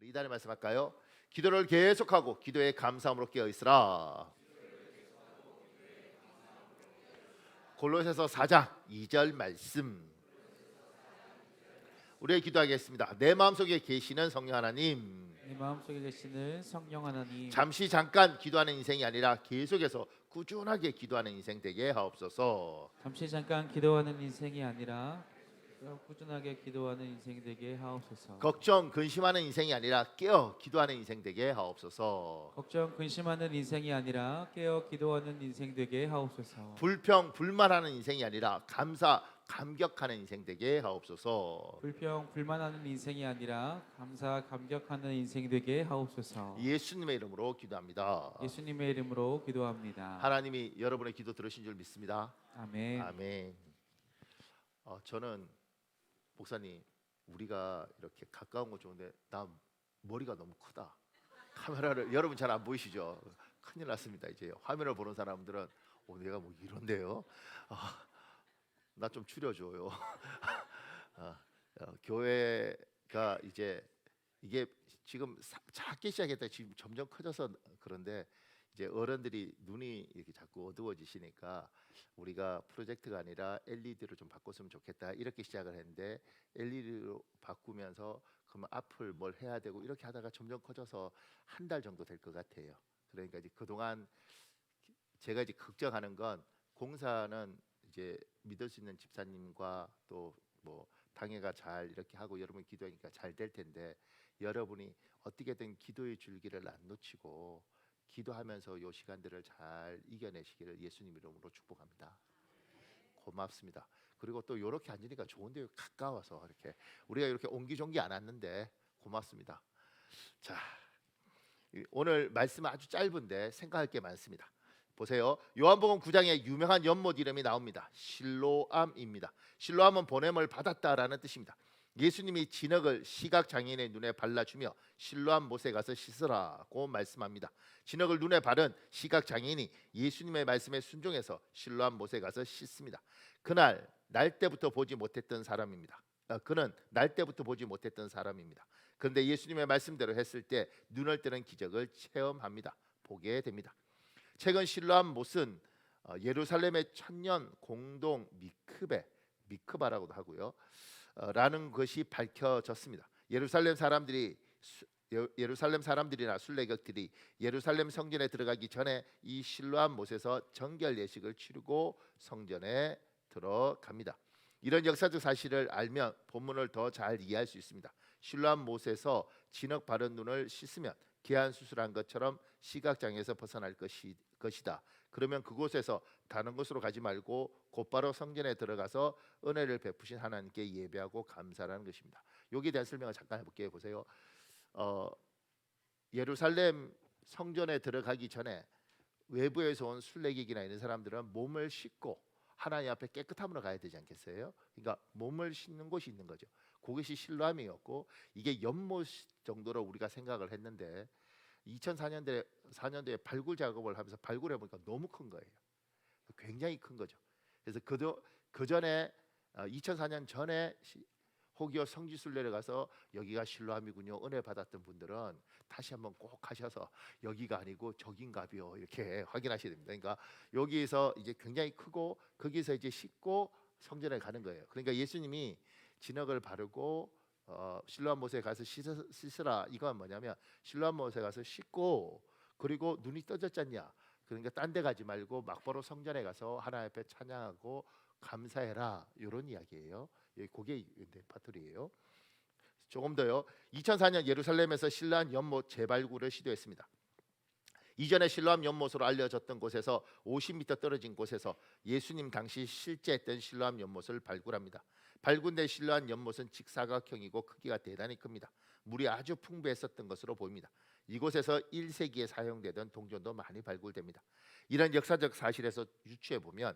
우리 이단의 말씀할까요? 기도를 계속하고 기도에 감사함으로 깨어 있으라. 골로새서 4장 2절 말씀. 우리의 기도하겠습니다. 내 마음속에 계시는 성령 하나님, 내 마음속에 계시는 성령 하나님, 잠시 잠깐 기도하는 인생이 아니라 계속해서 꾸준하게 기도하는 인생 되게 하옵소서. 잠시 잠깐 기도하는 인생이 아니라 꾸준하게 기도하는 인생이 되게 하옵소서. 걱정 근심하는 인생이 아니라 깨어 기도하는 인생 되게 하옵소서. 걱정 근심하는 인생이 아니라 깨어 기도하는 인생 되게 하옵소서. 불평 불만하는 인생이 아니라 감사 감격하는 인생 되게 하옵소서. 불평 불만하는 인생이 아니라 감사 감격하는 인생 되게 하옵소서. 예수님의 이름으로 기도합니다. 예수님의 이름으로 기도합니다. 하나님이 여러분의 기도 들으신 줄 믿습니다. 아멘. 아멘. 저는 목사님, 우리가 이렇게 가까운 거 좋은데 나 머리가 너무 크다. 카메라를 여러분 잘 안 보이시죠? 큰일 났습니다. 이제 화면을 보는 사람들은 내가 뭐 이런데요. 나 좀 줄여줘요. 교회가 이제 이게 지금 작게 시작했다 지금 점점 커져서 그런데 이제 어른들이 눈이 이렇게 자꾸 어두워지시니까 우리가 프로젝트가 아니라 LED로 좀 바꿨으면 좋겠다 이렇게 시작을 했는데 LED로 바꾸면서 그러면 앞을 뭘 해야 되고 이렇게 하다가 점점 커져서 한 달 정도 될 것 같아요. 그러니까 이제 그동안 제가 이제 걱정하는 건 공사는 이제 믿을 수 있는 집사님과 또 뭐 당회가 잘 이렇게 하고 여러분 기도하니까 잘 될 텐데 여러분이 어떻게든 기도의 줄기를 안 놓치고 기도하면서 요 시간들을 잘 이겨내시기를 예수님 이름으로 축복합니다. 고맙습니다. 그리고 또 이렇게 앉으니까 좋은데요. 가까워서 이렇게 우리가 이렇게 옹기종기 안 왔는데 고맙습니다. 자, 오늘 말씀은 아주 짧은데 생각할 게 많습니다. 보세요. 요한복음 9장에 유명한 연못 이름이 나옵니다. 실로암입니다. 실로암은 보냄을 받았다라는 뜻입니다. 예수님이 진흙을 시각장애인의 눈에 발라주며 실로암 못에 가서 씻으라고 말씀합니다. 진흙을 눈에 바른 시각장애인이 예수님의 말씀에 순종해서 실로암 못에 가서 씻습니다. 그날 날 때부터 보지 못했던 사람입니다. 그는 날 때부터 보지 못했던 사람입니다. 그런데 예수님의 말씀대로 했을 때 눈을 뜨는 기적을 체험합니다. 보게 됩니다. 최근 실로암 못은 예루살렘의 천년 공동 미크바라고도 하고요. 라는 것이 밝혀졌습니다. 예루살렘 사람들이나 순례객들이 예루살렘 성전에 들어가기 전에 이 실로암 못에서 정결 예식을 치르고 성전에 들어갑니다. 이런 역사적 사실을 알면 본문을 더 잘 이해할 수 있습니다. 실로암 못에서 진흙 바른 눈을 씻으면 개안 수술한 것처럼 시각장애에서 벗어날 것이다. 그러면 그곳에서 다른 곳으로 가지 말고 곧바로 성전에 들어가서 은혜를 베푸신 하나님께 예배하고 감사하는 것입니다. 여기에 대한 설명을 잠깐 해볼게요. 보세요. 예루살렘 성전에 들어가기 전에 외부에서 온 순례객이나 이런 사람들은 몸을 씻고 하나님 앞에 깨끗함으로 가야 되지 않겠어요? 그러니까 몸을 씻는 곳이 있는 거죠. 그것이 실로암이었고 이게 연못 정도로 우리가 생각을 했는데 2004년도에 발굴 작업을 하면서 발굴해 보니까 너무 큰 거예요. 굉장히 큰 거죠. 그래서 그 전에 2004년 전에 호기오 성지순례를 가서 여기가 실로암이군요 은혜 받았던 분들은 다시 한번 꼭 가셔서 여기가 아니고 저긴가비요 이렇게 확인하셔야 됩니다. 그러니까 여기에서 이제 굉장히 크고 거기서 이제 씻고 성전에 가는 거예요. 그러니까 예수님이 진흙을 바르고 실로암 못에 가서 씻으라 이건 뭐냐면 실로암 못에 가서 씻고 그리고 눈이 떠졌지 않냐. 그러니까 딴 데 가지 말고 막바로 성전에 가서 하나님 앞에 찬양하고 감사해라 이런 이야기예요. 그게 파트리예요. 조금 더요. 2004년 예루살렘에서 실로암 연못 재발굴을 시도했습니다. 이전에 실로암 연못으로 알려졌던 곳에서 50m 떨어진 곳에서 예수님 당시 실제했던 실로암 연못을 발굴합니다. 발굴된 실로암 연못은 직사각형이고 크기가 대단히 큽니다. 물이 아주 풍부했었던 것으로 보입니다. 이곳에서 1세기에 사용되던 동전도 많이 발굴됩니다. 이런 역사적 사실에서 유추해 보면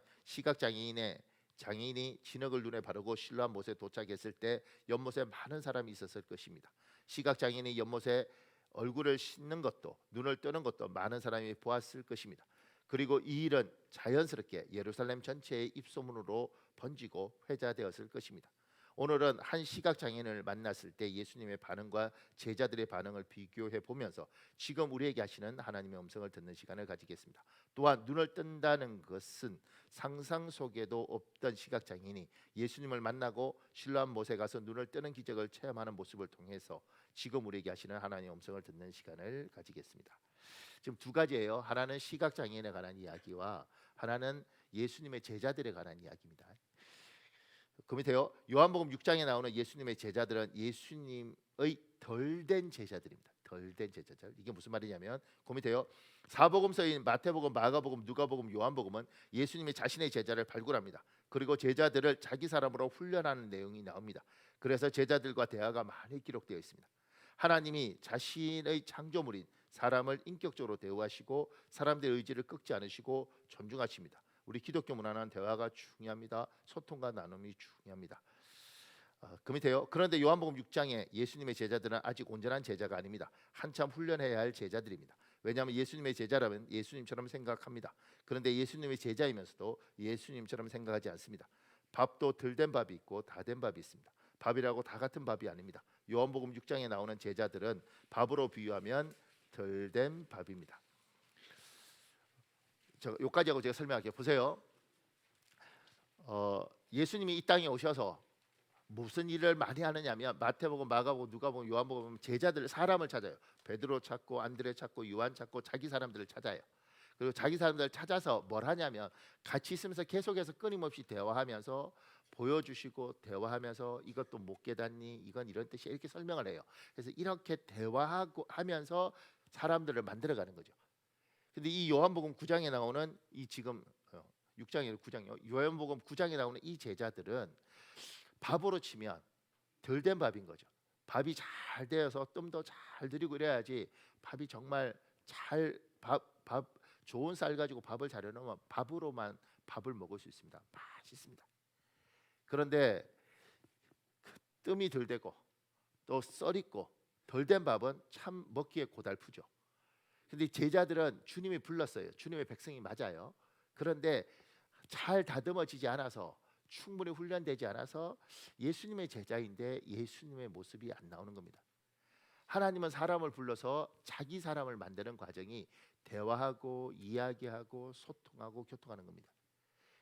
장애인이 진흙을 눈에 바르고 실로암 못에 도착했을 때 연못에 많은 사람이 있었을 것입니다. 시각장애인이 연못에 얼굴을 씻는 것도 눈을 뜨는 것도 많은 사람이 보았을 것입니다. 그리고 이 일은 자연스럽게 예루살렘 전체의 입소문으로 번지고 회자되었을 것입니다. 오늘은 한 시각 장애인을 만났을 때 예수님의 반응과 제자들의 반응을 비교해 보면서 지금 우리에게 하시는 하나님의 음성을 듣는 시간을 가지겠습니다. 또한 눈을 뜬다는 것은 상상 속에도 없던 시각 장애인이 예수님을 만나고 실로암 못에 가서 눈을 뜨는 기적을 체험하는 모습을 통해서 지금 우리에게 하시는 하나님의 음성을 듣는 시간을 가지겠습니다. 지금 두 가지예요. 하나는 시각 장애인에 관한 이야기와 하나는 예수님의 제자들에 관한 이야기입니다. 그 밑에요. 요한복음 6장에 나오는 예수님의 제자들은 예수님의 덜된 제자들입니다. 덜된 제자들. 이게 무슨 말이냐면 그 밑에요. 사복음서인 마태복음, 마가복음, 누가복음, 요한복음은 예수님이 자신의 제자를 발굴합니다. 그리고 제자들을 자기 사람으로 훈련하는 내용이 나옵니다. 그래서 제자들과 대화가 많이 기록되어 있습니다. 하나님이 자신의 창조물인 사람을 인격적으로 대우하시고 사람들의 의지를 꺾지 않으시고 존중하십니다. 우리 기독교 문화는 대화가 중요합니다. 소통과 나눔이 중요합니다. 그 밑에요. 그런데 요한복음 6장에 예수님의 제자들은 아직 온전한 제자가 아닙니다. 한참 훈련해야 할 제자들입니다. 왜냐하면 예수님의 제자라면 예수님처럼 생각합니다. 그런데 예수님의 제자이면서도 예수님처럼 생각하지 않습니다. 밥도 덜 된 밥이 있고 다 된 밥이 있습니다. 밥이라고 다 같은 밥이 아닙니다. 요한복음 6장에 나오는 제자들은 밥으로 비유하면 덜 된 밥입니다. 여기까지 하고 제가 설명할게요. 보세요. 예수님이 이 땅에 오셔서 무슨 일을 많이 하느냐면 마태복음, 마가복음, 누가복음, 요한복음 제자들 사람을 찾아요. 베드로 찾고 안드레 찾고 요한 찾고 자기 사람들을 찾아요. 그리고 자기 사람들을 찾아서 뭘 하냐면 같이 있으면서 계속해서 끊임없이 대화하면서 보여주시고 대화하면서 이것도 못 깨닫니? 이건 이런 뜻이야. 이렇게 설명을 해요. 그래서 이렇게 대화하고 하면서 사람들을 만들어가는 거죠. 근데 이 요한복음 9장에 나오는 이 지금 6장에 9장이요. 요한복음 9장에 나오는 이 제자들은 밥으로 치면 덜 된 밥인 거죠. 밥이 잘 되어서 뜸도 잘 들이고 이래야지 밥이 정말 밥 좋은 쌀 가지고 밥을 잘 해놓으면 밥으로만 밥을 먹을 수 있습니다. 맛있습니다. 그런데 그 뜸이 덜 되고 또 썰 있고 덜 된 밥은 참 먹기에 고달프죠. 근데 제자들은 주님이 불렀어요. 주님의 백성이 맞아요. 그런데 잘 다듬어지지 않아서 충분히 훈련되지 않아서 예수님의 제자인데 예수님의 모습이 안 나오는 겁니다. 하나님은 사람을 불러서 자기 사람을 만드는 과정이 대화하고 이야기하고 소통하고 교통하는 겁니다.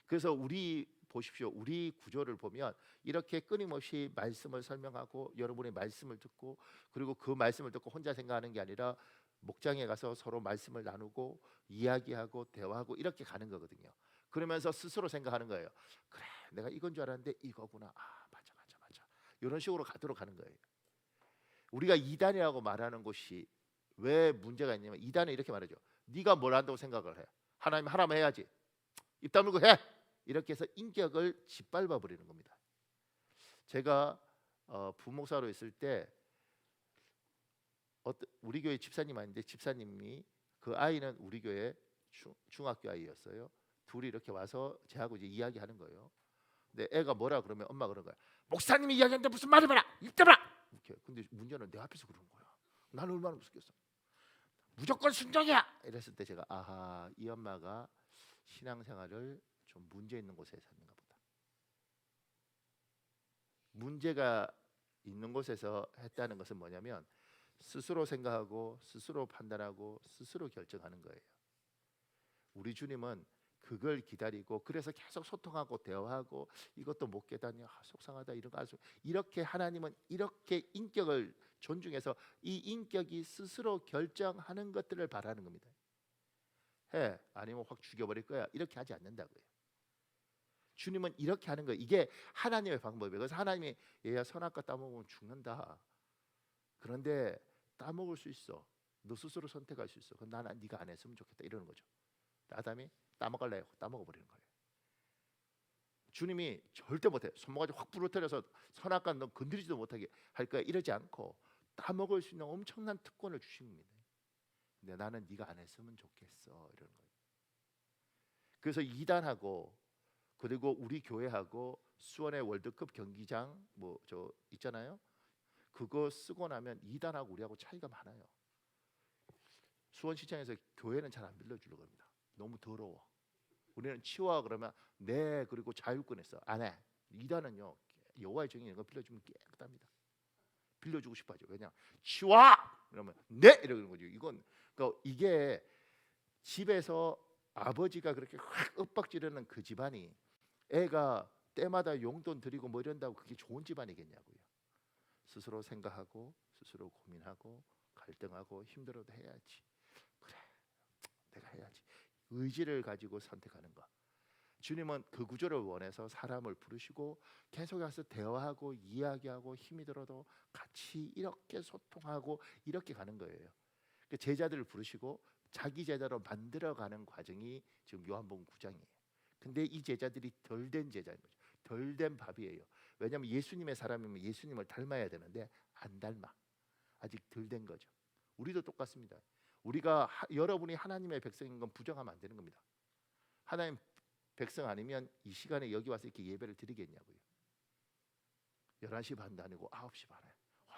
그래서 우리 보십시오. 우리 구조를 보면 이렇게 끊임없이 말씀을 설명하고 여러분의 말씀을 듣고 그리고 그 말씀을 듣고 혼자 생각하는 게 아니라 목장에 가서 서로 말씀을 나누고 이야기하고 대화하고 이렇게 가는 거거든요. 그러면서 스스로 생각하는 거예요. 그래, 내가 이건 줄 알았는데 이거구나. 아, 맞아. 이런 식으로 가도록 하는 거예요. 우리가 이단이라고 말하는 곳이 왜 문제가 있냐면 이단은 이렇게 말하죠. 네가 뭘 한다고 생각을 해. 하나님 하라면 해야지. 입 다물고 해. 이렇게 해서 인격을 짓밟아 버리는 겁니다. 제가 부목사로 있을 때 우리 교회 집사님 아닌데 집사님이 그 아이는 우리 교회 중학교 아이였어요. 둘이 이렇게 와서 제하고 이제 이야기하는 거예요. 근데 애가 뭐라 그러면 엄마가 그런 거야. 목사님이 이야기하는데 무슨 말을 해라. 입 닫아라. 이렇게. 근데 문제는 내 앞에서 그러는 거야. 나는 얼마나 무섭겠어. 무조건 순종이야. 이랬을 때 제가 아하, 이 엄마가 신앙생활을 좀 문제 있는 곳에 샀는가 보다. 문제가 있는 곳에서 했다는 것은 뭐냐면 스스로 생각하고 스스로 판단하고 스스로 결정하는 거예요. 우리 주님은 그걸 기다리고 그래서 계속 소통하고 대화하고 이것도 못 깨닫냐, 속상하다 이런 거 알수. 이렇게 하나님은 이렇게 인격을 존중해서 이 인격이 스스로 결정하는 것들을 바라는 겁니다. 해 아니면 확 죽여버릴 거야. 이렇게 하지 않는다고요. 주님은 이렇게 하는 거예요. 이게 하나님의 방법이에요. 그래서 하나님이 얘야 선악과 따먹으면 죽는다. 그런데 따먹을 수 있어. 너 스스로 선택할 수 있어. 그럼 나는 네가 안 했으면 좋겠다 이러는 거죠. 아담이 따먹을래요. 따먹어 버리는 거예요. 주님이 절대 못해. 손모가지 확 부러뜨려서 선악과 너 건드리지도 못하게 할 거야 이러지 않고 따먹을 수 있는 엄청난 특권을 주신 겁니다. 근데 나는 네가 안 했으면 좋겠어 이러는 거예요. 그래서 이단하고 그리고 우리 교회하고 수원의 월드컵 경기장 뭐 저 있잖아요. 그거 쓰고 나면 이단하고 우리하고 차이가 많아요. 수원시장에서 교회는 잘 안 빌려주려고 합니다. 너무 더러워. 우리는 치워 그러면 네 그리고 자유권에서 안 해. 이단은요 여호와의 종이 이런 거 빌려주면 깨끗합니다. 빌려주고 싶어하죠. 그냥 치워! 이러면 네! 이러는 거죠. 이건 그러니까 이게 집에서 아버지가 그렇게 확 윽박지르는 그 집안이 애가 때마다 용돈 드리고 뭐 이런다고 그게 좋은 집안이겠냐고요. 스스로 생각하고 스스로 고민하고 갈등하고 힘들어도 해야지. 그래, 내가 해야지. 의지를 가지고 선택하는 거. 주님은 그 구조를 원해서 사람을 부르시고 계속해서 대화하고 이야기하고 힘이 들어도 같이 이렇게 소통하고 이렇게 가는 거예요. 그 제자들을 부르시고 자기 제자로 만들어가는 과정이 지금 요한복음 9장이에요. 근데 이 제자들이 덜 된 제자인 거죠. 덜 된 밥이에요. 왜냐하면 예수님의 사람이면 예수님을 닮아야 되는데 안 닮아. 아직 덜 된 거죠. 우리도 똑같습니다. 우리가 여러분이 하나님의 백성인 건 부정하면 안 되는 겁니다. 하나님 백성 아니면 이 시간에 여기 와서 이렇게 예배를 드리겠냐고요. 11시 반도 아니고 9시 반에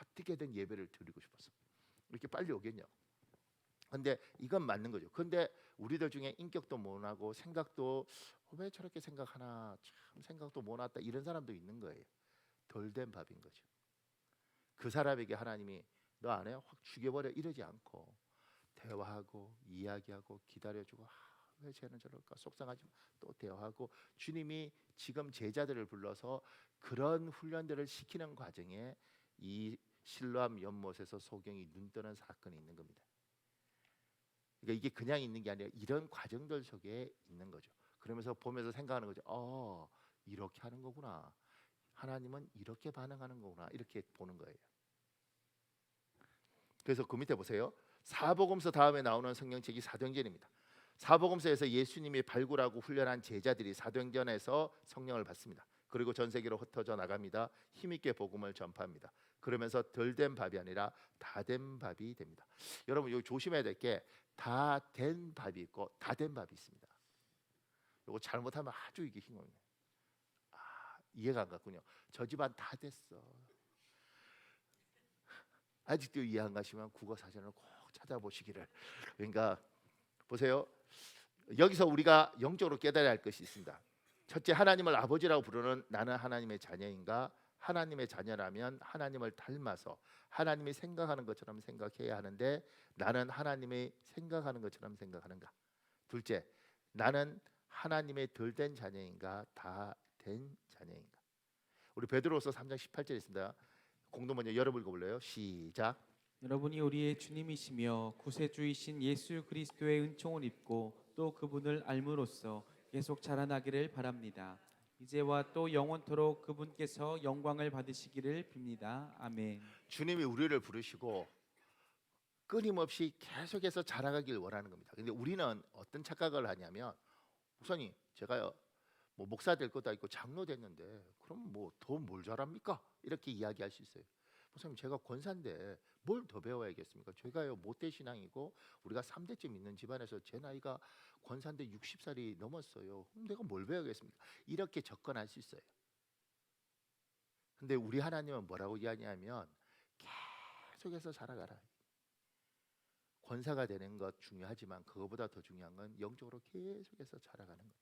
어떻게든 예배를 드리고 싶었어. 이렇게 빨리 오겠냐고. 근데 이건 맞는 거죠. 근데 우리들 중에 인격도 모나고 생각도 왜 저렇게 생각하나, 참 생각도 모났다, 이런 사람도 있는 거예요. 덜 된 밥인 거죠. 그 사람에게 하나님이 너 안 해? 확 죽여버려 이러지 않고 대화하고 이야기하고 기다려주고, 왜 쟤는 저럴까 속상하지만 또 대화하고, 주님이 지금 제자들을 불러서 그런 훈련들을 시키는 과정에 이 실로암 연못에서 소경이 눈 뜨는 사건이 있는 겁니다. 그러니까 이게 그냥 있는 게 아니라 이런 과정들 속에 있는 거죠. 그러면서 보면서 생각하는 거죠. 이렇게 하는 거구나. 하나님은 이렇게 반응하는 거구나. 이렇게 보는 거예요. 그래서 그 밑에 보세요. 사복음서 다음에 나오는 성경책이 사도행전입니다. 사복음서에서 예수님이 발굴하고 훈련한 제자들이 사도행전에서 성령을 받습니다. 그리고 전 세계로 흩어져 나갑니다. 힘있게 복음을 전파합니다. 그러면서 덜 된 밥이 아니라 다 된 밥이 됩니다. 여러분 여기 조심해야 될 게 다 된 밥이 있고 다 된 밥이 있습니다. 이거 잘못하면 아주 이게 힘듭니다. 이해가 안 갔군요. 저 집안 다 됐어. 아직도 이해 안 가시면 국어 사전을 꼭 찾아보시기를. 그러니까 보세요. 여기서 우리가 영적으로 깨달아야 할 것이 있습니다. 첫째, 하나님을 아버지라고 부르는 나는 하나님의 자녀인가? 하나님의 자녀라면 하나님을 닮아서 하나님이 생각하는 것처럼 생각해야 하는데 나는 하나님이 생각하는 것처럼 생각하는가? 둘째, 나는 하나님의 덜 된 자녀인가? 다 된 자녀인가? 우리 베드로서 3장 18절에 있습니다. 공동 먼저 여러분 읽어볼래요? 시작. 여러분이 우리의 주님이시며 구세주이신 예수 그리스도의 은총을 입고 또 그분을 알므로써 계속 자라나기를 바랍니다. 이제와 또 영원토록 그분께서 영광을 받으시기를 빕니다. 아멘. 주님이 우리를 부르시고 끊임없이 계속해서 자라가길 원하는 겁니다. 근데 우리는 어떤 착각을 하냐면, 목사님 제가요 뭐 목사 될 것도 아니고 장로 됐는데 그럼 뭐 더 뭘 잘합니까? 이렇게 이야기할 수 있어요. 목사님 제가 권사인데 뭘 더 배워야겠습니까? 제가요 모태 신앙이고 우리가 3대쯤 있는 집안에서 제 나이가 권사인데 60살이 넘었어요. 그럼 내가 뭘 배워야겠습니까? 이렇게 접근할 수 있어요. 근데 우리 하나님은 뭐라고 이야기하면 계속해서 자라가라. 권사가 되는 것 중요하지만 그거보다 더 중요한 건 영적으로 계속해서 자라가는 것,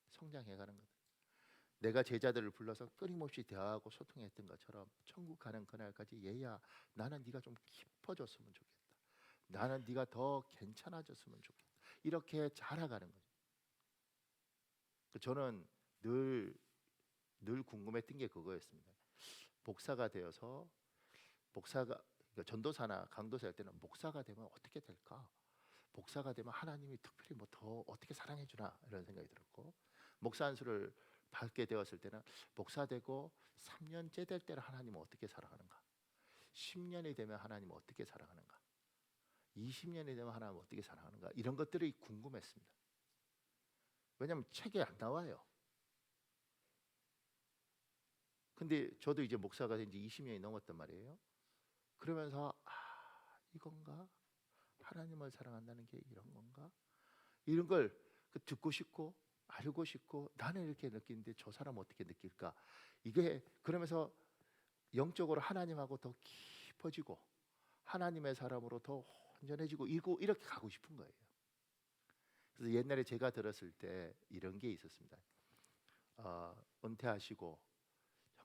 성장해가는 것. 내가 제자들을 불러서 끊임없이 대화하고 소통했던 것처럼 천국 가는 그날까지 얘야 나는 네가 좀 깊어졌으면 좋겠다. 나는 네가 더 괜찮아졌으면 좋겠다. 이렇게 자라가는 거죠. 저는 늘 궁금했던 게 그거였습니다. 목사가 되어서 목사가 그러니까 전도사나 강도사 할 때는 목사가 되면 어떻게 될까? 목사가 되면 하나님이 특별히 뭐 더 어떻게 사랑해 주나 이런 생각이 들었고, 목사 안수를 받게 되었을 때는 목사 되고 3년째 될 때는 하나님은 어떻게 살아가는가? 10년이 되면 하나님은 어떻게 살아가는가? 20년이 되면 하나님은 어떻게 살아가는가? 이런 것들이 궁금했습니다. 왜냐하면 책에 안 나와요. 근데 저도 이제 목사가 된 지 20년이 넘었단 말이에요. 그러면서 이건가? 하나님을 사랑한다는 게 이런 건가? 이런 걸 듣고 싶고 알고 싶고, 나는 이렇게 느끼는데 저 사람은 어떻게 느낄까? 이게 그러면서 영적으로 하나님하고 더 깊어지고 하나님의 사람으로 더 온전해지고 이렇게 가고 싶은 거예요. 그래서 옛날에 제가 들었을 때 이런 게 있었습니다. 은퇴하시고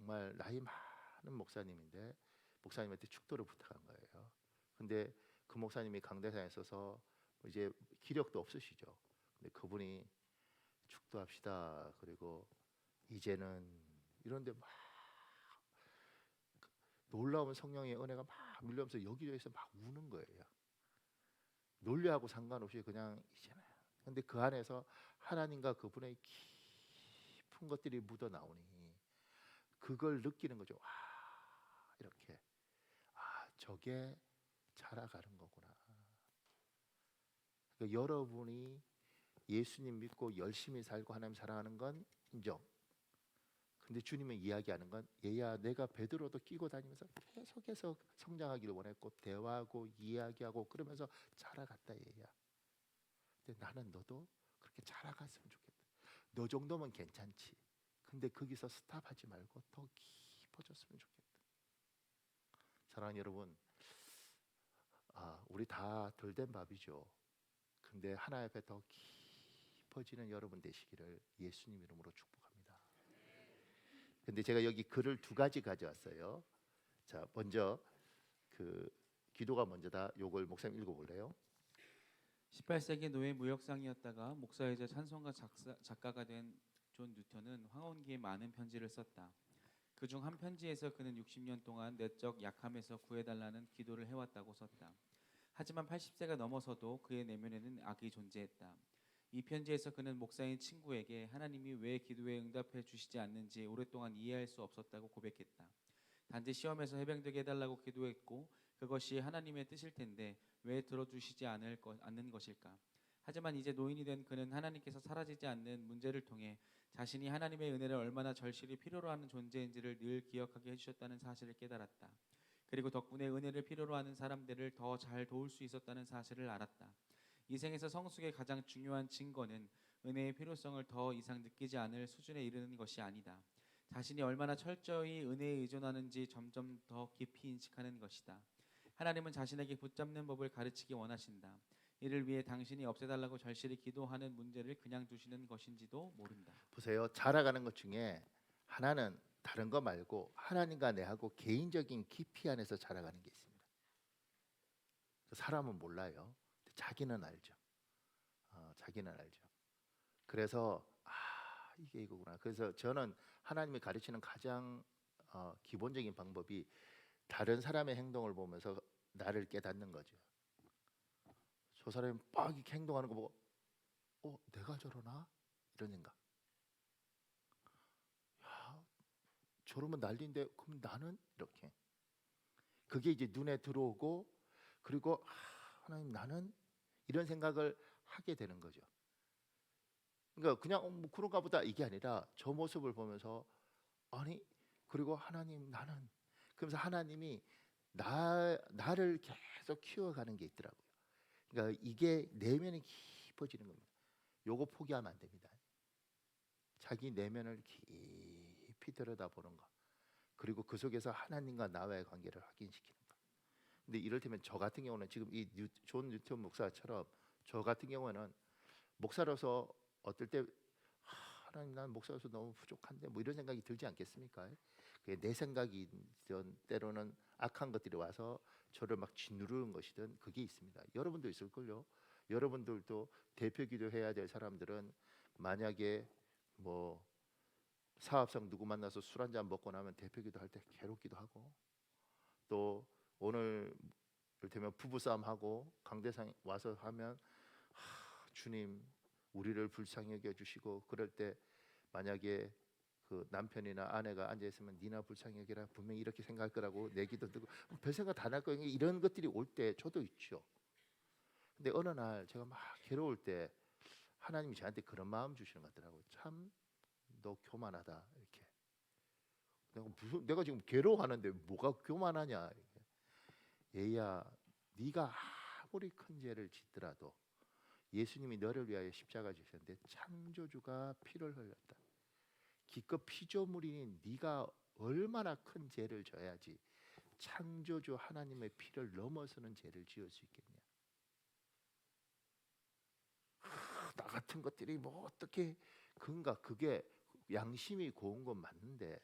정말 나이 많은 목사님인데 목사님한테 축도를 부탁한 거예요. 근데 그 목사님이 강대상에 있어서 이제 기력도 없으시죠. 근데 그분이 축도합시다. 그리고 이제는 이런데 막 놀라운 성령의 은혜가 막 밀려오면서 여기저기서 막 우는 거예요. 논리하고 상관없이 그냥 이제는. 근데 그 안에서 하나님과 그분의 깊은 것들이 묻어 나오니 그걸 느끼는 거죠. 와, 이렇게 저게 자라가는 거구나. 그러니까 여러분이 예수님 믿고 열심히 살고 하나님 사랑하는 건 인정. 근데 주님은 이야기하는 건 얘야 내가 베드로도 끼고 다니면서 계속해서 성장하기를 원했고 대화하고 이야기하고 그러면서 자라갔다 얘야. 근데 나는 너도 그렇게 자라갔으면 좋겠다. 너 정도면 괜찮지. 근데 거기서 스탑하지 말고 더 깊어졌으면 좋겠다. 사랑하는 여러분, 우리 다 덜 된 밥이죠. 근데 하나님 앞에 더 깊어지는 여러분 되시기를 예수님 이름으로 축복합니다. 근데 제가 여기 글을 두 가지 가져왔어요. 자, 먼저 그 기도가 먼저다. 요걸 목사님 읽어볼래요? 18세기 노예 무역상이었다가 목사이자 찬송가 작가가 된 존 뉴턴은 황혼기에 많은 편지를 썼다. 그중 한 편지에서 그는 60년 동안 내적 약함에서 구해달라는 기도를 해왔다고 썼다. 하지만 80세가 넘어서도 그의 내면에는 악이 존재했다. 이 편지에서 그는 목사인 친구에게 하나님이 왜 기도에 응답해 주시지 않는지 오랫동안 이해할 수 없었다고 고백했다. 단지 시험에서 해병되게 해달라고 기도했고 그것이 하나님의 뜻일 텐데 왜 들어주시지 않는 것일까? 하지만 이제 노인이 된 그는 하나님께서 사라지지 않는 문제를 통해 자신이 하나님의 은혜를 얼마나 절실히 필요로 하는 존재인지를 늘 기억하게 해주셨다는 사실을 깨달았다. 그리고 덕분에 은혜를 필요로 하는 사람들을 더 잘 도울 수 있었다는 사실을 알았다. 이 생에서 성숙의 가장 중요한 증거는 은혜의 필요성을 더 이상 느끼지 않을 수준에 이르는 것이 아니다. 자신이 얼마나 철저히 은혜에 의존하는지 점점 더 깊이 인식하는 것이다. 하나님은 자신에게 붙잡는 법을 가르치기 원하신다. 이를 위해 당신이 없애달라고 절실히 기도하는 문제를 그냥 두시는 것인지도 모른다. 보세요. 자라가는 것 중에 하나는 다른 거 말고 하나님과 내하고 개인적인 깊이 안에서 자라가는 게 있습니다. 사람은 몰라요. 자기는 알죠. 자기는 알죠. 그래서 이게 이거구나. 그래서 저는 하나님이 가르치는 가장 기본적인 방법이 다른 사람의 행동을 보면서 나를 깨닫는 거죠. 저 사람이 막 이렇게 행동하는 거 보고 내가 저러나? 이런 생각. 야, 저러면 난리인데 그럼 나는? 이렇게. 그게 이제 눈에 들어오고 그리고 하나님 나는? 이런 생각을 하게 되는 거죠. 그러니까 그냥 뭐 그런가 보다 이게 아니라 저 모습을 보면서 아니 그리고 하나님 나는 그러면서 하나님이 나를 계속 키워가는 게 있더라고요. 그러니까 이게 내면이 깊어지는 겁니다. 요거 포기하면 안 됩니다. 자기 내면을 깊이 들여다보는 거. 그리고 그 속에서 하나님과 나와의 관계를 확인시키는 거. 근데 이를테면 저 같은 경우는 지금 이 존 뉴턴 목사처럼 저 같은 경우는 목사로서 어떨 때 하나님 난 목사로서 너무 부족한데 뭐 이런 생각이 들지 않겠습니까? 그게 내 생각이든 때로는 악한 것들이 와서 저를 막 짓누르는 것이든 그게 있습니다. 여러분도 있을걸요. 여러분들도 대표 기도해야 될 사람들은 만약에 뭐 사업상 누구 만나서 술 한잔 먹고 나면 대표 기도할 때 괴롭기도 하고 또 오늘 이를테면 부부싸움 하고 강대상 와서 하면 주님 우리를 불쌍히 여겨주시고 그럴 때 만약에 그 남편이나 아내가 앉아 있으면 니나 불쌍히 여기라 분명히 이렇게 생각할 거라고 내기도 듣고 별 생각 다 날 거예요. 이런 것들이 올 때 저도 있죠. 근데 어느 날 제가 막 괴로울 때 하나님이 저한테 그런 마음 주시는 것 같더라고요. 참 너 교만하다 이렇게. 내가 지금 괴로워하는데 뭐가 교만하냐. 얘야 네가 아무리 큰 죄를 짓더라도 예수님이 너를 위하여 십자가 지셨는데 창조주가 피를 흘렸다. 기껏 피조물인 네가 얼마나 큰 죄를 져야지 창조주 하나님의 피를 넘어서는 죄를 지을 수 있겠냐. 나 같은 것들이 뭐 어떻게 그게 양심이 고운 건 맞는데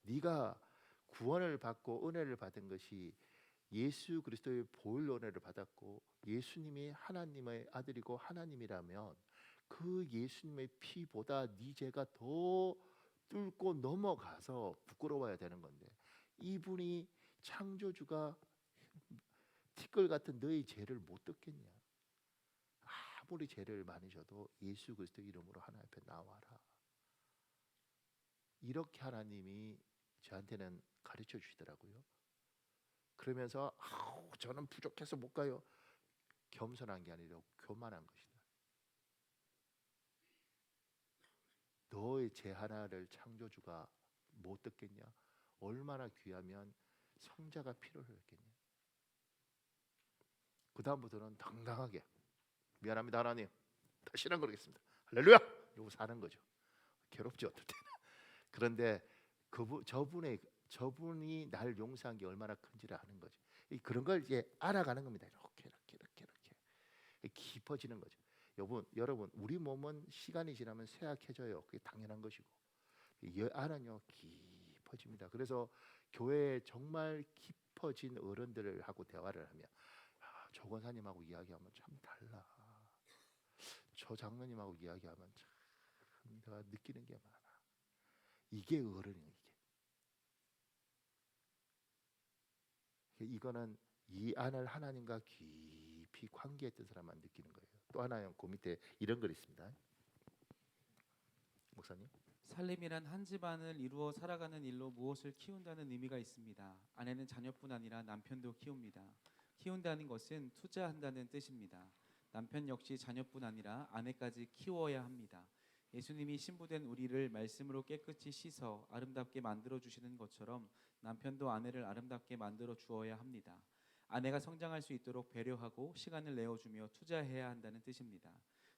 네가 구원을 받고 은혜를 받은 것이 예수 그리스도의 보혈 은혜를 받았고 예수님이 하나님의 아들이고 하나님이라면 그 예수님의 피보다 네 죄가 더 뚫고 넘어가서 부끄러워야 되는 건데, 이분이 창조주가 티끌 같은 너의 죄를 못 듣겠냐? 아무리 죄를 많이 져도 예수 그리스도 이름으로 하나님 앞에 나와라. 이렇게 하나님이 저한테는 가르쳐 주시더라고요. 그러면서 저는 부족해서 못 가요. 겸손한 게 아니라 교만한 것이다. 너의 죄 하나를 창조주가 못 듣겠냐? 얼마나 귀하면 성자가 필요했겠냐? 그 다음부터는 당당하게 미안합니다 하나님, 다시는 안 그러겠습니다. 할렐루야! 이러고 사는 거죠. 괴롭지 어떨 때는. 그런데 저분이 날 용서한 게 얼마나 큰지를 아는 거죠. 그런 걸 이제 알아가는 겁니다. 이렇게 깊어지는 거죠. 여러분, 우리 몸은 시간이 지나면 쇠약해져요. 그게 당연한 것이고, 안은요 깊어집니다. 그래서 교회에 정말 깊어진 어른들하고 대화를 하면, 조 권사님하고 이야기하면 참 달라. 저 장로님하고 이야기하면 참 내가 느끼는 게 많아. 이게 어른이에요. 이거는 이 안을 하나님과 깊이 관계했던 사람만 느끼는 거예요. 또 하나요, 그 밑에 이런 글 있습니다. 목사님. 살림이란 한 집안을 이루어 살아가는 일로 무엇을 키운다는 의미가 있습니다. 아내는 자녀뿐 아니라 남편도 키웁니다. 키운다는 것은 투자한다는 뜻입니다. 남편 역시 자녀뿐 아니라 아내까지 키워야 합니다. 예수님이 신부된 우리를 말씀으로 깨끗이 씻어 아름답게 만들어 주시는 것처럼 남편도 아내를 아름답게 만들어 주어야 합니다. 아내가 성장할 수 있도록 배려하고 시간을 내어주며 투자해야 한다는 뜻입니다.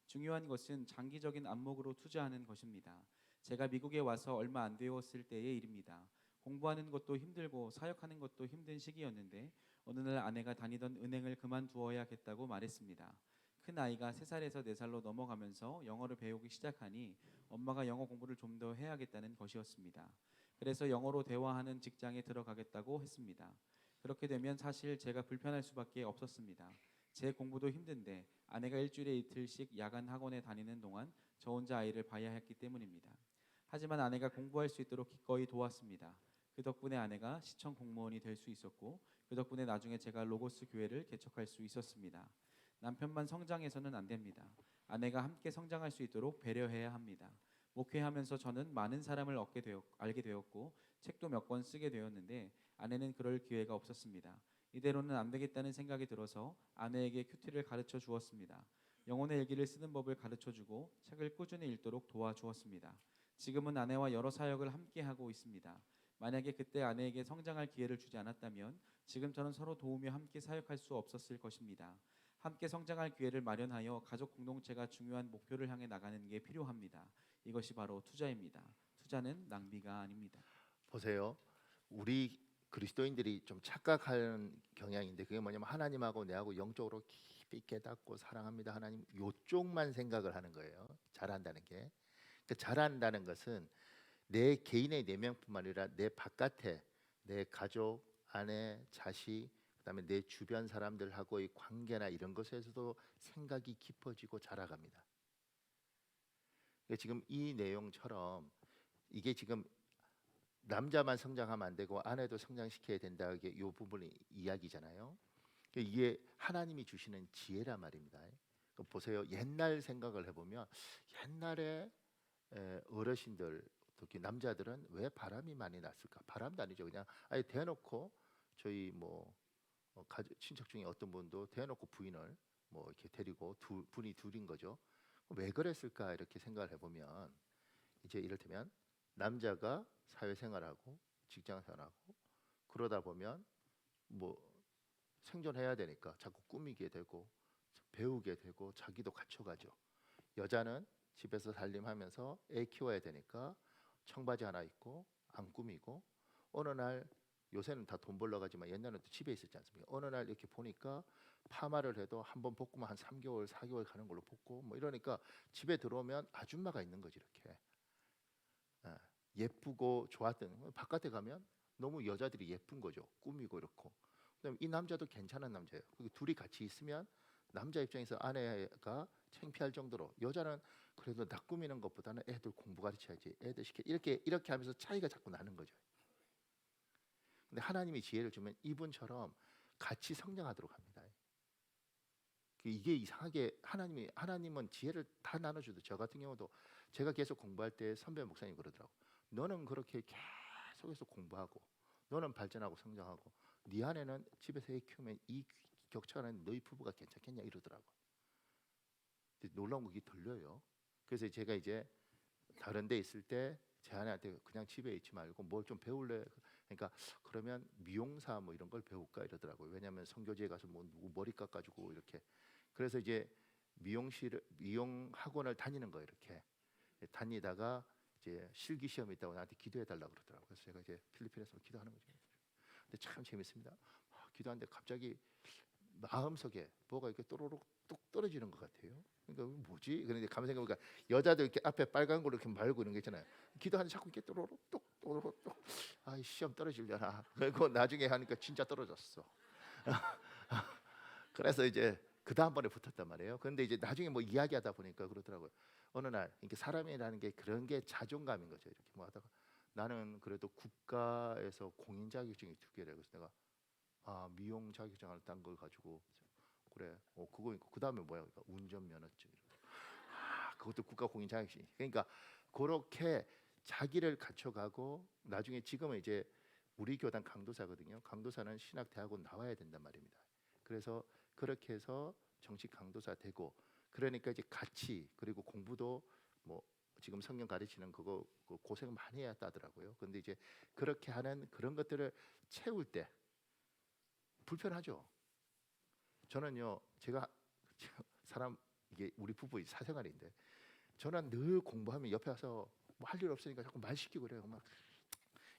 중요한 것은 장기적인 안목으로 투자하는 것입니다. 제가 미국에 와서 얼마 안 되었을 때의 일입니다. 공부하는 것도 힘들고 사역하는 것도 힘든 시기였는데 어느 날 아내가 다니던 은행을 그만두어야겠다고 말했습니다. 큰 아이가 3살에서 4살로 넘어가면서 영어를 배우기 시작하니 엄마가 영어 공부를 좀 더 해야겠다는 것이었습니다. 그래서 영어로 대화하는 직장에 들어가겠다고 했습니다. 그렇게 되면 사실 제가 불편할 수밖에 없었습니다. 제 공부도 힘든데 아내가 일주일에 이틀씩 야간 학원에 다니는 동안 저 혼자 아이를 봐야 했기 때문입니다. 하지만 아내가 공부할 수 있도록 기꺼이 도왔습니다. 그 덕분에 아내가 시청 공무원이 될 수 있었고 그 덕분에 나중에 제가 로고스 교회를 개척할 수 있었습니다. 남편만 성장해서는 안 됩니다. 아내가 함께 성장할 수 있도록 배려해야 합니다. 목회하면서 저는 많은 사람을 알게 되었고 책도 몇 권 쓰게 되었는데 아내는 그럴 기회가 없었습니다. 이대로는 안 되겠다는 생각이 들어서 아내에게 큐티를 가르쳐 주었습니다. 영혼의 일기를 쓰는 법을 가르쳐 주고 책을 꾸준히 읽도록 도와주었습니다. 지금은 아내와 여러 사역을 함께 하고 있습니다. 만약에 그때 아내에게 성장할 기회를 주지 않았다면 지금처럼 서로 도우며 함께 사역할 수 없었을 것입니다. 함께 성장할 기회를 마련하여 가족 공동체가 중요한 목표를 향해 나가는 게 필요합니다. 이것이 바로 투자입니다. 투자는 낭비가 아닙니다. 보세요. 우리 그리스도인들이 좀 착각하는 경향인데, 그게 뭐냐면 하나님하고 내하고 영적으로 깊이 깨닫고 사랑합니다 하나님, 요쪽만 생각을 하는 거예요. 잘한다는 게. 그 잘한다는 것은 내 개인의 내면뿐만 아니라 내 바깥에 내 가족, 아내, 자식, 그다음에 내 주변 사람들하고의 관계나 이런 것에서도 생각이 깊어지고 자라갑니다. 지금 이 내용처럼 이게 지금 남자만 성장하면 안 되고 아내도 성장시켜야 된다, 이게 이 부분이 이야기잖아요. 이게 하나님이 주시는 지혜란 말입니다. 보세요. 옛날 생각을 해보면 옛날에 어르신들, 특히 남자들은 왜 바람이 많이 났을까? 바람도 아니죠. 그냥 아예 대놓고 저희 친척 중에 어떤 분도 대놓고 부인을 이렇게 데리고 분이 둘인 거죠. 왜 그랬을까 이렇게 생각을 해보면, 이제 이를테면 남자가 사회생활하고 직장생활하고 그러다 보면 뭐 생존해야 되니까 자꾸 꾸미게 되고 배우게 되고 자기도 갖춰가죠. 여자는 집에서 살림하면서 애 키워야 되니까 청바지 하나 입고 안 꾸미고, 어느 날, 요새는 다 돈 벌러 가지만 옛날에는 또 집에 있었지 않습니까? 어느 날 이렇게 보니까 파마를 해도 한 번 볶으면 한 3개월 4개월 가는 걸로 볶고 이러니까 집에 들어오면 아줌마가 있는 거지 이렇게. 예쁘고 좋았던 바깥에 가면 너무 여자들이 예쁜 거죠. 꾸미고 이렇고. 그다음에 이 남자도 괜찮은 남자예요. 그리고 둘이 같이 있으면 남자 입장에서 아내가 창피할 정도로 여자는 그래도 나 꾸미는 것보다는 애들 공부 가르쳐야지 애들 시켜 이렇게 하면서 차이가 자꾸 나는 거죠. 근데 하나님이 지혜를 주면 이분처럼 같이 성장하도록 합니다. 이게 이상하게 하나님은 지혜를 다 나눠주도 저 같은 경우도 제가 계속 공부할 때 선배 목사님 그러더라고. 너는 그렇게 계속해서 공부하고 너는 발전하고 성장하고 네 아내는 집에서 애 키우면 이 격차는 너희 부부가 괜찮겠냐 이러더라고. 근데 놀라운 거 그게 들려요. 그래서 제가 이제 다른 데 있을 때 제 아내한테 그냥 집에 있지 말고 뭘 좀 배울래? 그러니까 그러면 미용사 뭐 이런 걸 배울까 이러더라고요. 왜냐하면 선교지에 가서 뭐 누구 머리 깎아주고 이렇게. 그래서 이제 미용 학원을 다니는 거예요. 이렇게 다니다가 이제 실기 시험이 있다고 나한테 기도해 달라고 그러더라고요. 그래서 제가 이제 필리핀에서 기도하는 거죠. 근데 참 재밌습니다. 기도하는데 갑자기 마음속에 뭐가 이렇게 또로록 뚝 떨어지는 것 같아요. 그러니까 뭐지? 그런데 가만 생각해보니까 여자들 이렇게 앞에 빨간 걸로 이렇게 말고 이런 게 있잖아요. 기도하는데 자꾸 이렇게 또로록 뚝 또로록 뚝. 아, 시험 떨어지려나. 그리고 나중에 하니까 진짜 떨어졌어. 그래서 이제 그 다음번에 붙었단 말이에요. 그런데 이제 나중에 뭐 이야기하다 보니까 그러더라고요. 어느 날 이렇게 사람이라는 게 그런 게 자존감인 거죠. 이렇게 뭐 하다가 나는 그래도 국가에서 공인 자격증이 2개래. 그래서 내가 미용 자격증을 딴 걸 가지고 그래. 그거 있고 그다음에 뭐야? 그러니까 운전면허증. 그것도 국가 공인 자격증. 그러니까 그렇게 자기를 갖춰가고 나중에 지금은 이제 우리 교단 강도사거든요. 강도사는 신학대학원 나와야 된단 말입니다. 그래서 그렇게 해서 정식 강도사 되고 그러니까 이제 같이 그리고 공부도 뭐 지금 성경 가르치는 그거 고생 많이 해야 따더라고요. 근데 이제 그렇게 하는 그런 것들을 채울 때 불편하죠. 저는요, 제가 사람 이게 우리 부부의 사생활인데 저는 늘 공부하면 옆에 와서 뭐 할 일 없으니까 자꾸 말 시키고 그래요. 막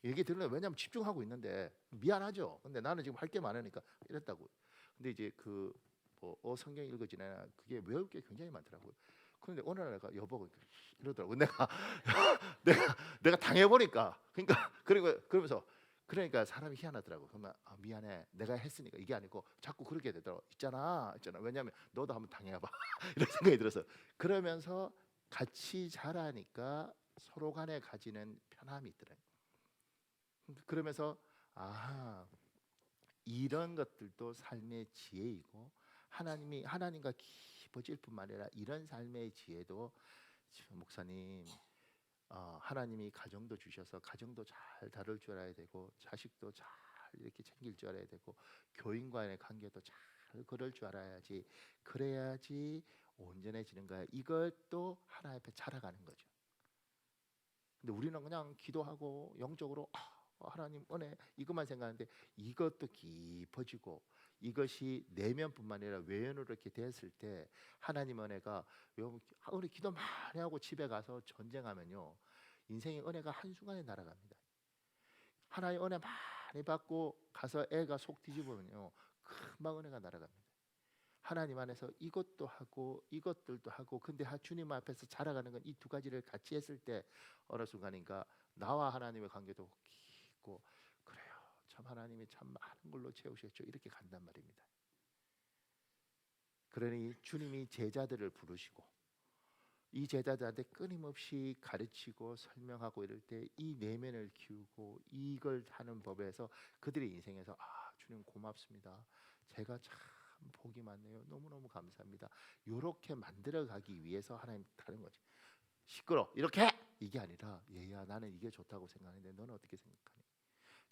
얘기 들으면 왜냐면 집중하고 있는데 미안하죠. 근데 나는 지금 할 게 많으니까 이랬다고. 근데 이제 그뭐 성경 읽어지나 그게 외울 게 굉장히 많더라고요. 그런데 어느 날 내가 여보가 이러더라고. 내가 내가 당해보니까 그러니까 그리고 그러면서 그러니까 사람이 희한하더라고. 그러면 미안해 내가 했으니까 이게 아니고 자꾸 그렇게 되더라고. 있잖아. 왜냐하면 너도 한번 당해봐 이런 생각이 들어서 그러면서 같이 자라니까 서로 간에 가지는 편함이 있더라고요. 그러면서 이런 것들도 삶의 지혜이고 하나님과 깊어질 뿐만 아니라 이런 삶의 지혜도 목사님 하나님이 가정도 주셔서 가정도 잘 다룰 줄 알아야 되고 자식도 잘 이렇게 챙길 줄 알아야 되고 교인과의 관계도 잘 그럴 줄 알아야지 그래야지 온전해지는 거야. 이것도 하나님 앞에 자라가는 거죠. 근데 우리는 그냥 기도하고 영적으로 하나님 은혜 이것만 생각하는데 이것도 깊어지고 이것이 내면뿐만 아니라 외면으로 이렇게 됐을 때 하나님 은혜가 우리 기도 많이 하고 집에 가서 전쟁하면요 인생의 은혜가 한순간에 날아갑니다. 하나님 은혜 많이 받고 가서 애가 속 뒤집으면요 금방 은혜가 날아갑니다. 하나님 안에서 이것도 하고 이것들도 하고 근데 주님 앞에서 자라가는 건 이 2가지를 같이 했을 때 어느 순간인가 나와 하나님의 관계도 깊고 그래요. 참 하나님이 참 많은 걸로 채우셨죠. 이렇게 간단 말입니다. 그러니 주님이 제자들을 부르시고 이 제자들한테 끊임없이 가르치고 설명하고 이럴 때 이 내면을 키우고 이걸 하는 법에서 그들의 인생에서 주님 고맙습니다. 제가 참 복이 많네요. 너무너무 감사합니다. 이렇게 만들어가기 위해서 하나님 다른 거지. 시끄러 이렇게 이게 아니라 얘야 나는 이게 좋다고 생각하는데 너는 어떻게 생각하니?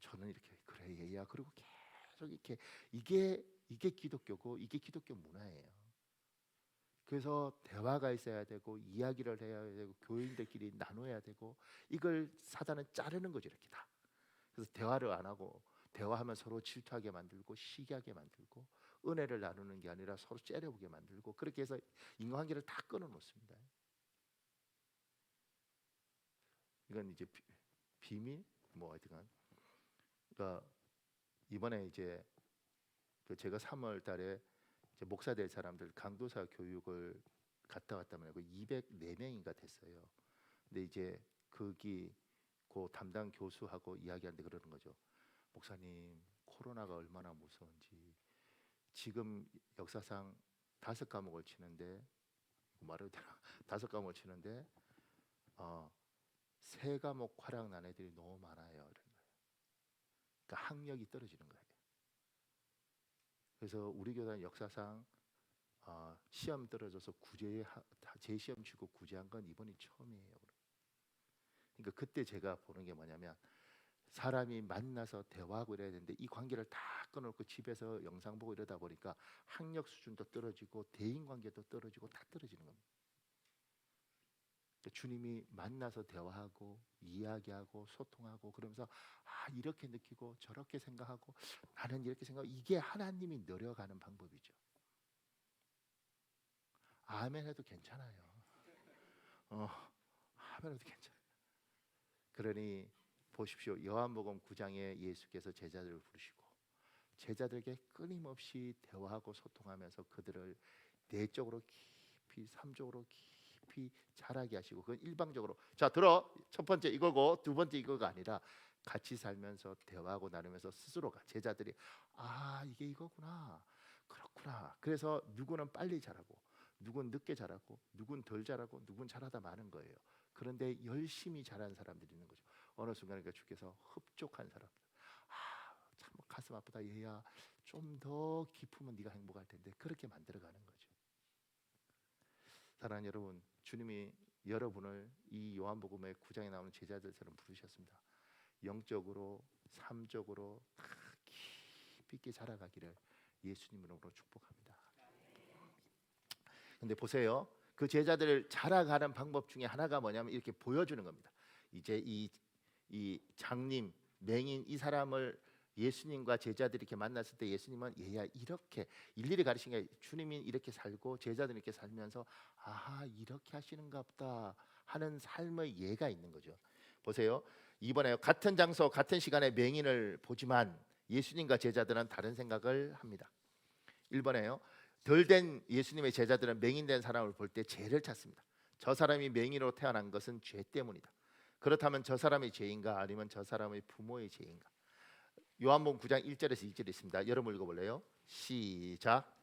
저는 이렇게 그래 얘야 그리고 계속 이렇게 이게 기독교고 이게 기독교 문화예요. 그래서 대화가 있어야 되고 이야기를 해야 되고 교인들끼리 나눠야 되고 이걸 사단은 자르는 거죠 이렇게 다. 그래서 대화를 안 하고 대화하면 서로 질투하게 만들고 시기하게 만들고 은혜를 나누는 게 아니라 서로 째려보게 만들고 그렇게 해서 인간관계를 다 끊어놓습니다. 이건 이제 비밀 뭐 하여튼간 그러니까 이번에 이제 제가 3월달에 이제 목사 될 사람들 강도사 교육을 갔다 왔다면 204명인가 됐어요. 근데 이제 거기 그 담당 교수하고 이야기하는데 그러는 거죠. 목사님, 코로나가 얼마나 무서운지 지금 역사상 5과목을 치는데 말해도 되나? 5과목을 치는데 3과목 과락 난 애들이 너무 많아요. 이런 거예요. 그러니까 학력이 떨어지는 거예요. 그래서 우리 교단 역사상 시험 떨어져서 재시험 치고 구제한 건 이번이 처음이에요. 그러니까 그때 제가 보는 게 뭐냐면 사람이 만나서 대화하고 이래야 되는데 이 관계를 다 끊어놓고 집에서 영상 보고 이러다 보니까 학력 수준도 떨어지고 대인관계도 떨어지고 다 떨어지는 겁니다. 그러니까 주님이 만나서 대화하고 이야기하고 소통하고 그러면서 이렇게 느끼고 저렇게 생각하고 나는 이렇게 생각하고 이게 하나님이 내려가는 방법이죠. 아멘 해도 괜찮아요. 아멘 해도 괜찮아요. 그러니 보십시오. 요한복음 9장에 예수께서 제자들을 부르시고 제자들에게 끊임없이 대화하고 소통하면서 그들을 내적으로 깊이 삼적으로 깊이 자라게 하시고 그건 일방적으로 자 들어 첫 번째 이거고 두 번째 이거가 아니라 같이 살면서 대화하고 나누면서 스스로가 제자들이 이게 이거구나 그렇구나. 그래서 누구는 빨리 자라고 누군 늦게 자라고 누군 덜 자라고 누군 잘하다 마는 거예요. 그런데 열심히 자란 사람들이 있는 거죠. 어느 순간에 주께서 흡족한 사람들 참 가슴 아프다 얘야 좀 더 깊으면 네가 행복할 텐데 그렇게 만들어가는 거죠. 사랑하는 여러분, 주님이 여러분을 이 요한복음의 9장에 나오는 제자들처럼 부르셨습니다. 영적으로 삶적으로 깊이 있게 자라가기를 예수님 이름으로 축복합니다. 근데 보세요. 그 제자들을 자라가는 방법 중에 하나가 뭐냐면 이렇게 보여주는 겁니다. 이제 이 장님, 맹인 이 사람을 예수님과 제자들이 이렇게 만났을 때 예수님은 얘야 이렇게 일일이 가르친 게 주님이 이렇게 살고 제자들이 이렇게 살면서 이렇게 하시는가 보다 하는 삶의 예가 있는 거죠. 보세요. 이번에 같은 장소 같은 시간에 맹인을 보지만 예수님과 제자들은 다른 생각을 합니다. 1번에요. 덜된 예수님의 제자들은 맹인된 사람을 볼 때 죄를 찾습니다. 저 사람이 맹인으로 태어난 것은 죄 때문이다. 그렇다면 저 사람의 죄인가 아니면 저 사람의 부모의 죄인가? 요한복음 9장 1절에서 2절이 있습니다. 여러분 읽어볼래요? 시작.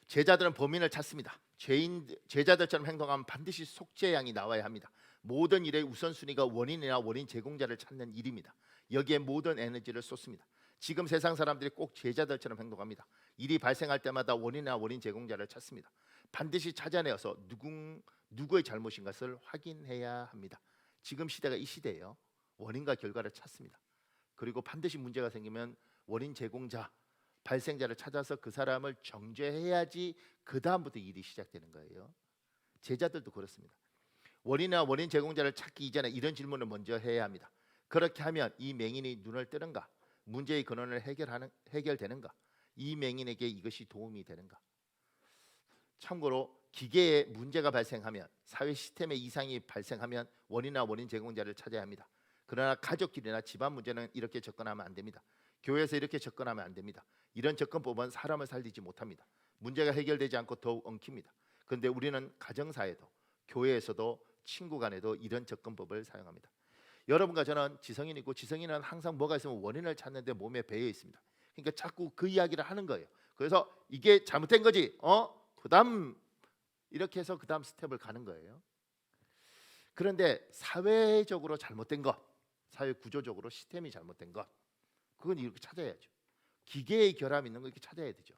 제자들은 범인을 찾습니다. 제자들처럼 행동하면 반드시 속죄양이 나와야 합니다. 모든 일의 우선순위가 원인이나 원인 제공자를 찾는 일입니다. 여기에 모든 에너지를 쏟습니다. 지금 세상 사람들이 꼭 제자들처럼 행동합니다. 일이 발생할 때마다 원인이나 원인 제공자를 찾습니다. 반드시 찾아내어서 누구의 잘못인 것을 확인해야 합니다. 지금 시대가 이 시대예요. 원인과 결과를 찾습니다. 그리고 반드시 문제가 생기면 원인 제공자 발생자를 찾아서 그 사람을 정죄해야지 그 다음부터 일이 시작되는 거예요. 제자들도 그렇습니다. 원인이나 원인 제공자를 찾기 이전에 이런 질문을 먼저 해야 합니다. 그렇게 하면 이 맹인이 눈을 뜨는가? 문제의 근원을 해결되는가? 이 맹인에게 이것이 도움이 되는가? 참고로 기계에 문제가 발생하면 사회 시스템에 이상이 발생하면 원인이나 원인 제공자를 찾아야 합니다. 그러나 가족끼리나 집안 문제는 이렇게 접근하면 안 됩니다. 교회에서 이렇게 접근하면 안 됩니다. 이런 접근법은 사람을 살리지 못합니다. 문제가 해결되지 않고 더욱 엉킵니다. 그런데 우리는 가정사에도 교회에서도 친구 간에도 이런 접근법을 사용합니다. 여러분과 저는 지성인이고 지성인은 항상 뭐가 있으면 원인을 찾는데 몸에 배어 있습니다. 그러니까 자꾸 그 이야기를 하는 거예요. 그래서 이게 잘못된 거지. 그다음 이렇게 해서 그다음 스텝을 가는 거예요. 그런데 사회적으로 잘못된 것, 사회 구조적으로 시스템이 잘못된 것, 그건 이렇게 찾아야죠. 기계의 결함이 있는 거 이렇게 찾아야 되죠.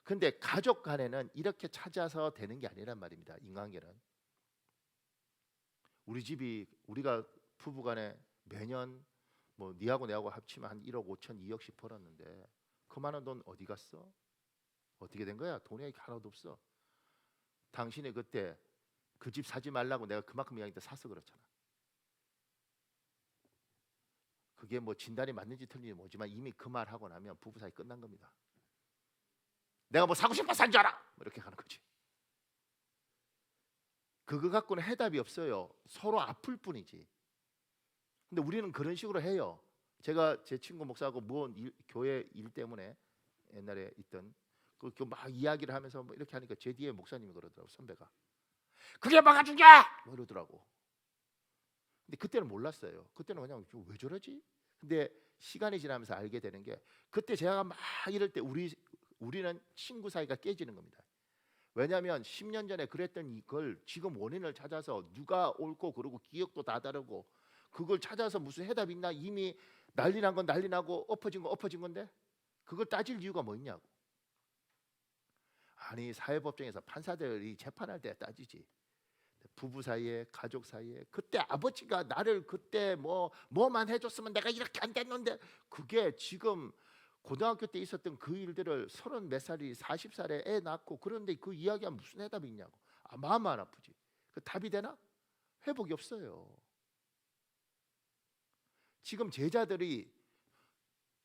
근데 가족 간에는 이렇게 찾아서 되는 게 아니란 말입니다. 인간관계는 우리가 부부간에 매년 뭐 니하고 내하고 합치면 한 1억 5천 2억씩 벌었는데 그 많은 돈 어디 갔어? 어떻게 된 거야? 돈이 하나도 없어. 당신이 그때 그 집 사지 말라고 내가 그만큼 이야기했는데 사서 그렇잖아. 그게 뭐 진단이 맞는지 틀린지 모르지만 이미 그 말 하고 나면 부부 사이 끝난 겁니다. 내가 뭐 사고 싶어 산 줄 알아? 뭐 이렇게 하는 거지. 그거 갖고는 해답이 없어요. 서로 아플 뿐이지. 근데 우리는 그런 식으로 해요. 제가 제 친구 목사하고 교회 일 때문에 옛날에 있던 막 이야기를 하면서 뭐 이렇게 하니까 제 뒤에 목사님이 그러더라고. 선배가 그게 뭐가 중요해! 뭐 이러더라고. 근데 그때는 몰랐어요. 그때는 그냥 왜 저러지? 근데 시간이 지나면서 알게 되는 게 그때 제가 막 이럴 때 우리는 친구 사이가 깨지는 겁니다. 왜냐하면 10년 전에 그랬던 이걸 지금 원인을 찾아서 누가 옳고 그르고 기억도 다 다르고 그걸 찾아서 무슨 해답이 있나? 이미 난리 난 건 난리 나고 엎어진 건 엎어진 건데 그걸 따질 이유가 뭐 있냐고. 아니 사회법정에서 판사들이 재판할 때 따지지. 부부 사이에 가족 사이에 그때 아버지가 나를 그때 뭐만 해줬으면 내가 이렇게 안 됐는데 그게 지금 고등학교 때 있었던 그 일들을 30 몇 살이 40살에 애 낳고 그런데 그 이야기하면 무슨 해답이 있냐고. 마음 안 아프지. 그 답이 되나? 회복이 없어요. 지금 제자들이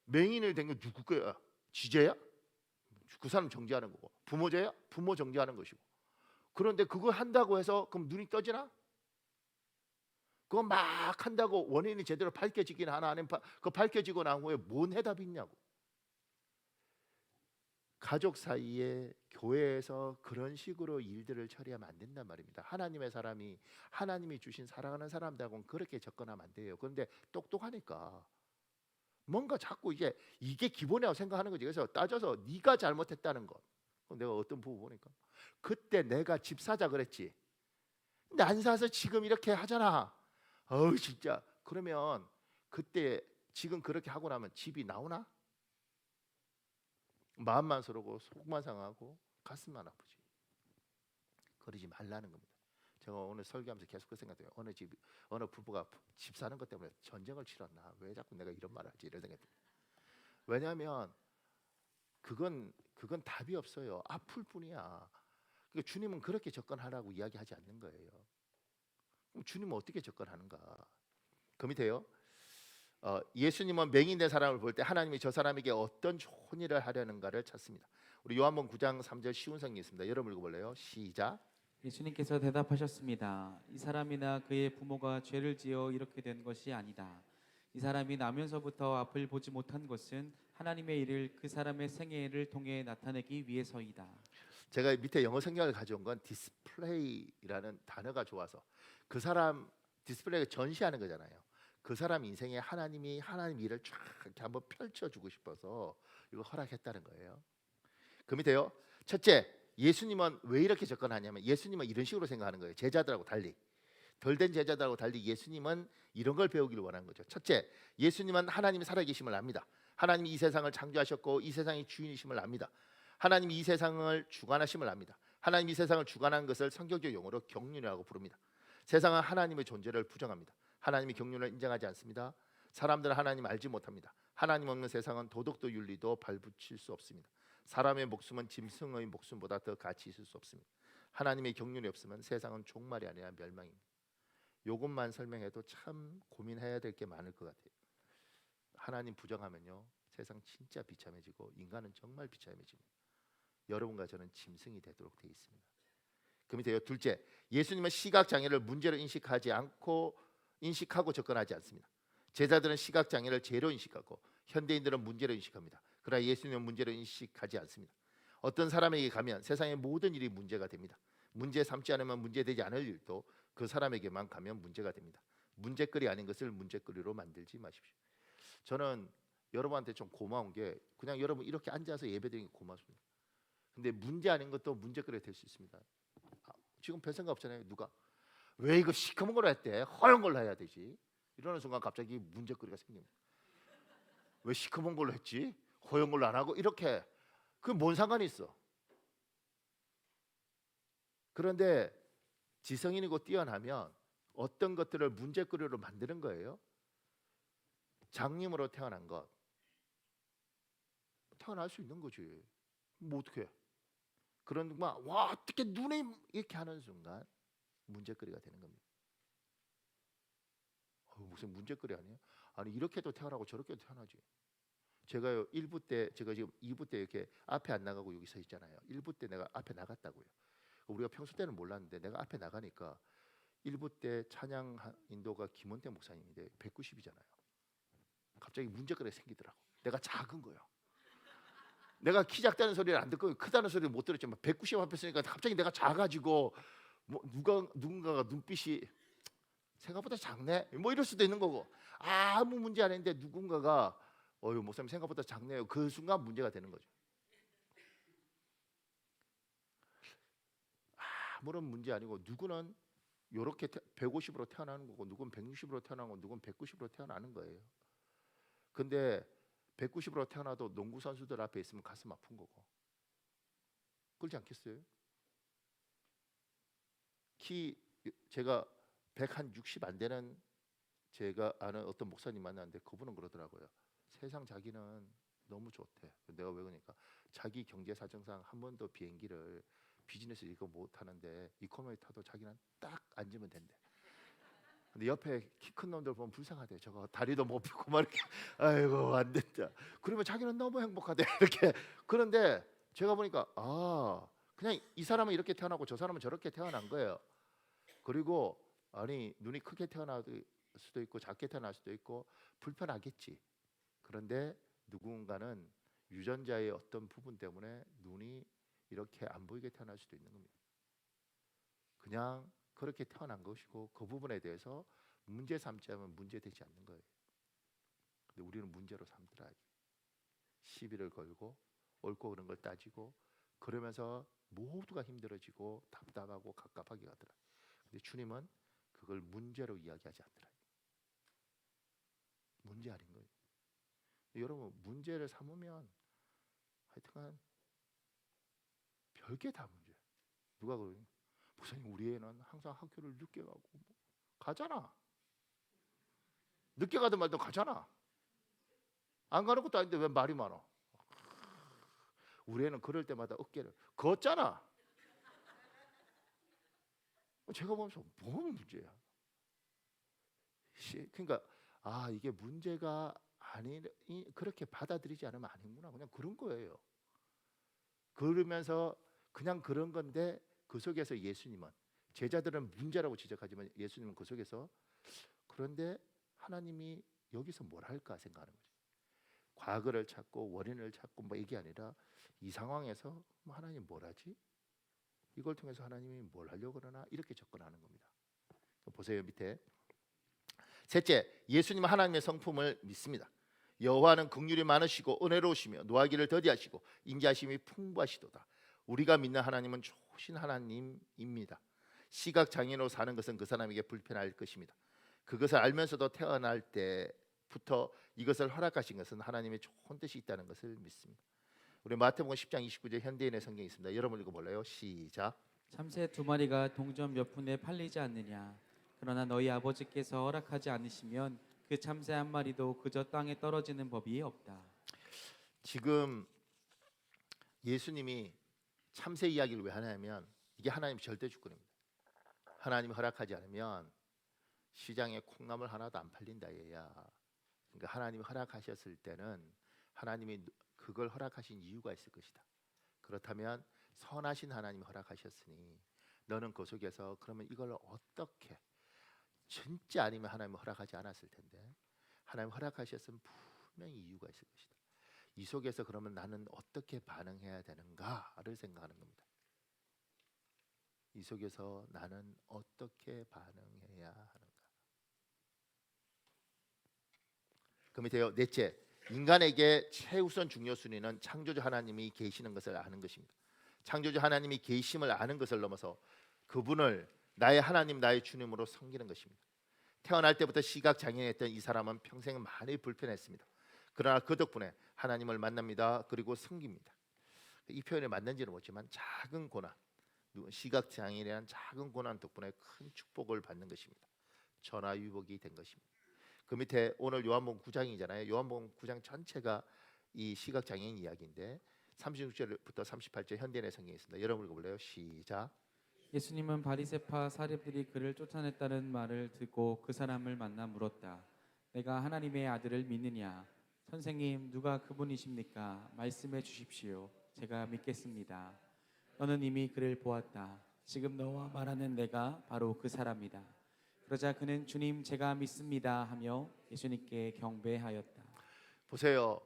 맹인을 된 게 누구 거야? 지제야? 그 사람 정죄하는 거고 부모제야? 부모 정죄하는 것이고 그런데 그거 한다고 해서 그럼 눈이 떠지나? 그거 막 한다고 원인이 제대로 밝혀지긴 하나 아니면 그 밝혀지고 난 후에 뭔 해답이 있냐고. 가족 사이에 교회에서 그런 식으로 일들을 처리하면 안 된단 말입니다. 하나님의 사람이 하나님이 주신 사랑하는 사람들하고는 그렇게 접근하면 안 돼요. 그런데 똑똑하니까 뭔가 자꾸 이게 기본이라고 생각하는 거지. 그래서 따져서 네가 잘못했다는 것. 그럼 내가 어떤 부부 보니까 그때 내가 집 사자 그랬지. 근데 안 사서 지금 이렇게 하잖아. 어우 진짜. 그러면 그때 지금 그렇게 하고 나면 집이 나오나? 마음만 서러고 속만 상하고 가슴만 아프지. 그러지 말라는 겁니다. 제가 오늘 설교하면서 계속 그 생각해요. 어느 부부가 집 사는 것 때문에 전쟁을 치렀나? 왜 자꾸 내가 이런 말을 하지? 이런 생각이. 왜냐하면 그건 답이 없어요. 아플 뿐이야. 그러니까 주님은 그렇게 접근하라고 이야기하지 않는 거예요. 그럼 주님은 어떻게 접근하는가? 그 밑에요. 예수님은 맹인된 사람을 볼 때 하나님이 저 사람에게 어떤 좋은 일을 하려는가를 찾습니다. 우리 요한복음 9장 3절 쉬운 성경이 있습니다. 여러분 읽어볼래요? 시작. 예수님께서 대답하셨습니다. 이 사람이나 그의 부모가 죄를 지어 이렇게 된 것이 아니다. 이 사람이 나면서부터 앞을 보지 못한 것은 하나님의 일을 그 사람의 생애를 통해 나타내기 위해서이다. 제가 밑에 영어 성경을 가져온 건 디스플레이라는 단어가 좋아서 그 사람 디스플레이가 전시하는 거잖아요. 그 사람 인생에 하나님이 하나님 일을 쫙 이렇게 한번 펼쳐주고 싶어서 이거 허락했다는 거예요. 그 밑에요. 첫째, 예수님은 왜 이렇게 접근하냐면 예수님은 이런 식으로 생각하는 거예요. 제자들하고 달리 덜된 제자들하고 달리 예수님은 이런 걸 배우기를 원하는 거죠. 첫째, 예수님은 하나님이 살아계심을 압니다. 하나님이 이 세상을 창조하셨고 이 세상의 주인이심을 압니다. 하나님이 이 세상을 주관하심을 압니다. 하나님이 이 세상을 주관한 것을 성경적 용어로 경륜이라고 부릅니다. 세상은 하나님의 존재를 부정합니다. 하나님이 경륜을 인정하지 않습니다. 사람들은 하나님 알지 못합니다. 하나님 없는 세상은 도덕도 윤리도 발붙일 수 없습니다. 사람의 목숨은 짐승의 목숨보다 더 가치 있을 수 없습니다. 하나님의 경륜이 없으면 세상은 종말이 아니라 멸망입니다. 이것만 설명해도 참 고민해야 될 게 많을 것 같아요. 하나님 부정하면요 세상 진짜 비참해지고 인간은 정말 비참해집니다. 여러분과 저는 짐승이 되도록 되어 있습니다. 그 밑에요. 둘째, 예수님은 시각 장애를 문제로 인식하고 접근하지 않습니다. 제자들은 시각 장애를 죄로 인식하고 현대인들은 문제로 인식합니다. 그러나 예수님은 문제로 인식하지 않습니다. 어떤 사람에게 가면 세상의 모든 일이 문제가 됩니다. 문제 삼지 않으면 문제되지 않을 일도 그 사람에게만 가면 문제가 됩니다. 문제거리 아닌 것을 문제거리로 만들지 마십시오. 저는 여러분한테 좀 고마운 게 그냥 여러분 이렇게 앉아서 예배드리는 게 고맙습니다. 근데 문제 아닌 것도 문제거리가 될 수 있습니다. 지금 별 생각 없잖아요. 누가 왜 이거 시커먼 걸로 했대? 허연 걸로 해야 되지? 이러는 순간 갑자기 문제거리가 생깁니다. 왜 시커먼 걸로 했지? 허연 걸로 안 하고 이렇게 그게 뭔 상관이 있어? 그런데 지성인이고 뛰어나면 어떤 것들을 문제거리로 만드는 거예요. 장님으로 태어난 것 태어날 수 있는 거지. 뭐 어떻게? 그런 와 어떻게 눈에 이렇게 하는 순간 문제거리가 되는 겁니다. 무슨 문제거리 아니에요? 아니 이렇게도 태어나고 저렇게도 태어나지. 제가요 1부 때 제가 지금 2부 때 이렇게 앞에 안 나가고 여기 서 있잖아요. 1부 때 내가 앞에 나갔다고요. 우리가 평소 때는 몰랐는데 내가 앞에 나가니까 1부 때 찬양 인도가 김원태 목사님인데 190이잖아요. 갑자기 문제거리가 생기더라고. 내가 작은 거예요. 내가 키 작다는 소리를 안 듣고 크다는 소리를 못 들었지만 190 앞에 있으니까 갑자기 내가 작아지고 뭐 누군가가 눈빛이 생각보다 작네 뭐 이럴 수도 있는 거고 아무 문제 아닌데 누군가가 어유 목사님 생각보다 작네요. 그 순간 문제가 되는 거죠. 아무런 문제 아니고 누구는 요렇게 150으로 태어나는 거고 누구는 160으로 태어나고 누구는 190으로 태어나는 거예요. 근데 190으로 태어나도 농구 선수들 앞에 있으면 가슴 아픈 거고 그렇지 않겠어요? 키 제가 160 안 되는 제가 아는 어떤 목사님 만났는데 그분은 그러더라고요. 세상 자기는 너무 좋대. 내가 왜 그러니까 자기 경제 사정상 한 번도 비행기를 비즈니스 이거 못 하는데 이코노미 타도 자기는 딱 앉으면 된대. 근데 옆에 키 큰 놈들 보면 불쌍하대. 저거 다리도 못 펴고 막 이렇게 아이고 안 된다. 그러면 자기는 너무 행복하대. 이렇게 그런데 제가 보니까 그냥 이 사람은 이렇게 태어나고 저 사람은 저렇게 태어난 거예요. 그리고 아니 눈이 크게 태어날 수도 있고 작게 태어날 수도 있고 불편하겠지. 그런데 누군가는 유전자의 어떤 부분 때문에 눈이 이렇게 안 보이게 태어날 수도 있는 겁니다. 그냥 그렇게 태어난 것이고 그 부분에 대해서 문제 삼지 않으면 문제되지 않는 거예요. 근데 우리는 문제로 삼더라. 시비를 걸고 옳고 그른 걸 따지고 그러면서 모두가 힘들어지고 답답하고 갑갑하게 가더라. 근데 주님은 그걸 문제로 이야기하지 않더라. 문제 아닌 거예요. 여러분 문제를 삼으면 하여튼간 별게 다 문제. 누가 그러니? 목사님 우리 애는 항상 학교를 늦게 가고 가잖아. 늦게 가든 말든 가잖아. 안 가는 것도 아닌데 왜 말이 많아? 우리 애는 그럴 때마다 어깨를 걷잖아. 제가 보면서 뭔 문제야? 그러니까 이게 문제가 아니 그렇게 받아들이지 않으면 아니구나. 그냥 그런 거예요. 그러면서 그냥 그런 건데 그 속에서 예수님은 제자들은 문제라고 지적하지만 예수님은 그 속에서 그런데 하나님이 여기서 뭘 할까 생각하는 거죠. 과거를 찾고 원인을 찾고 뭐 이게 아니라 이 상황에서 하나님 뭘 하지? 이걸 통해서 하나님이 뭘 하려고 그러나 이렇게 접근하는 겁니다. 보세요 밑에 셋째, 예수님은 하나님의 성품을 믿습니다. 여호와는 긍휼이 많으시고 은혜로우시며 노하기를 더디하시고 인자하심이 풍부하시도다. 우리가 믿는 하나님은 좋으신 하나님입니다. 시각장애인으로 사는 것은 그 사람에게 불편할 것입니다. 그것을 알면서도 태어날 때부터 이것을 허락하신 것은 하나님의 좋은 뜻이 있다는 것을 믿습니다. 우리 마태복음 10장 29절 현대인의 성경이 있습니다. 여러분 읽어볼래요? 시작. 참새 두 마리가 동전 몇 푼에 팔리지 않느냐. 그러나 너희 아버지께서 허락하지 않으시면 그 참새 한 마리도 그저 땅에 떨어지는 법이 없다. 지금 예수님이 참새 이야기를 왜 하냐면 이게 하나님 절대 주권입니다. 하나님이 허락하지 않으면 시장에 콩나물 하나도 안 팔린다 얘야. 그러니까 하나님이 허락하셨을 때는 하나님이 그걸 허락하신 이유가 있을 것이다. 그렇다면 선하신 하나님이 허락하셨으니 너는 그 속에서 그러면 이걸 어떻게 진짜 아니면 하나님이 허락하지 않았을 텐데 하나님 허락하셨으면 분명히 이유가 있을 것이다. 이 속에서 그러면 나는 어떻게 반응해야 되는가를 생각하는 겁니다. 이 속에서 나는 어떻게 반응해야 하는가. 그 밑에요. 넷째, 인간에게 최우선 중요 순위는 창조주 하나님이 계시는 것을 아는 것입니다. 창조주 하나님이 계심을 아는 것을 넘어서 그분을 나의 하나님, 나의 주님으로 섬기는 것입니다. 태어날 때부터 시각장애였던 이 사람은 평생 많이 불편했습니다. 그러나 그 덕분에 하나님을 만납니다. 그리고 섬깁니다. 이 표현을 맞는지는 모르지만 작은 고난, 시각장애인이라는 작은 고난 덕분에 큰 축복을 받는 것입니다. 전화위복이 된 것입니다. 그 밑에 오늘 요한복음 9장이잖아요. 요한복음 9장 전체가 이 시각장애인 이야기인데 36절부터 38절 현대인의 성경에 있습니다. 여러분 읽어볼래요? 시작. 예수님은 바리새파 사람들이 그를 쫓아냈다는 말을 듣고 그 사람을 만나 물었다. 내가 하나님의 아들을 믿느냐? 선생님, 누가 그분이십니까? 말씀해 주십시오. 제가 믿겠습니다. 너는 이미 그를 보았다. 지금 너와 말하는 내가 바로 그 사람이다. 그러자 그는 주님 제가 믿습니다 하며 예수님께 경배하였다. 보세요.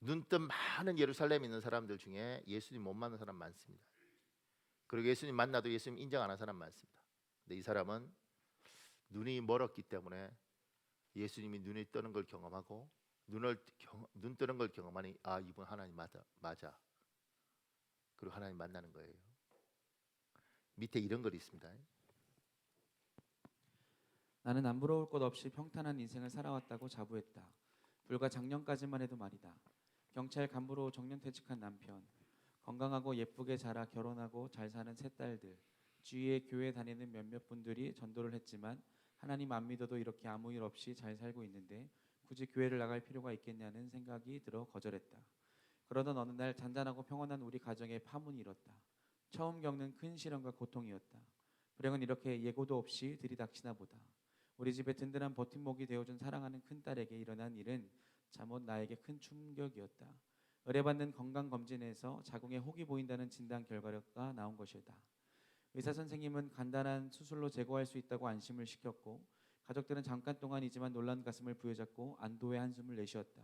눈뜬 많은 예루살렘에 있는 사람들 중에 예수님 못 만난 사람 많습니다. 그리고 예수님 만나도 예수님 인정 안 한 사람 많습니다. 근데 이 사람은 눈이 멀었기 때문에 예수님이 눈이 뜨는 걸 경험하고 눈 뜨는 걸 경험하니 아 이분 하나님 맞아. 그리고 하나님 만나는 거예요. 밑에 이런 글이 있습니다. 나는 안 부러울 것 없이 평탄한 인생을 살아왔다고 자부했다. 불과 작년까지만 해도 말이다. 경찰 간부로 정년퇴직한 남편, 건강하고 예쁘게 자라 결혼하고 잘 사는 세 딸들, 주위에 교회 다니는 몇몇 분들이 전도를 했지만 하나님 안 믿어도 이렇게 아무 일 없이 잘 살고 있는데 굳이 교회를 나갈 필요가 있겠냐는 생각이 들어 거절했다. 그러던 어느 날 잔잔하고 평온한 우리 가정에 파문이 일었다. 처음 겪는 큰 시련과 고통이었다. 불행은 이렇게 예고도 없이 들이닥치나 보다. 우리 집에 든든한 버팀목이 되어준 사랑하는 큰딸에게 일어난 일은 잠옷 나에게 큰 충격이었다. 의뢰받는 건강검진에서 자궁에 혹이 보인다는 진단 결과가 나온 것이다. 의사 선생님은 간단한 수술로 제거할 수 있다고 안심을 시켰고 가족들은 잠깐 동안이지만 놀란 가슴을 부여잡고 안도의 한숨을 내쉬었다.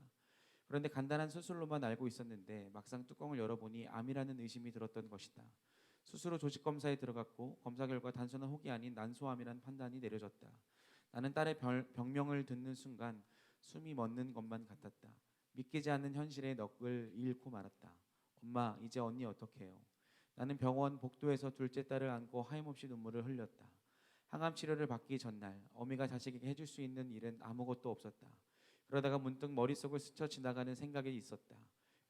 그런데 간단한 수술로만 알고 있었는데 막상 뚜껑을 열어보니 암이라는 의심이 들었던 것이다. 수술 후 조직 검사에 들어갔고 검사 결과 단순한 혹이 아닌 난소암이라는 판단이 내려졌다. 나는 딸의 병명을 듣는 순간 숨이 멎는 것만 같았다. 믿기지 않는 현실에 넋을 잃고 말았다. 엄마, 이제 언니 어떡해요? 나는 병원 복도에서 둘째 딸을 안고 하염없이 눈물을 흘렸다. 항암 치료를 받기 전날 어미가 자식에게 해줄 수 있는 일은 아무것도 없었다. 그러다가 문득 머릿속을 스쳐 지나가는 생각이 있었다.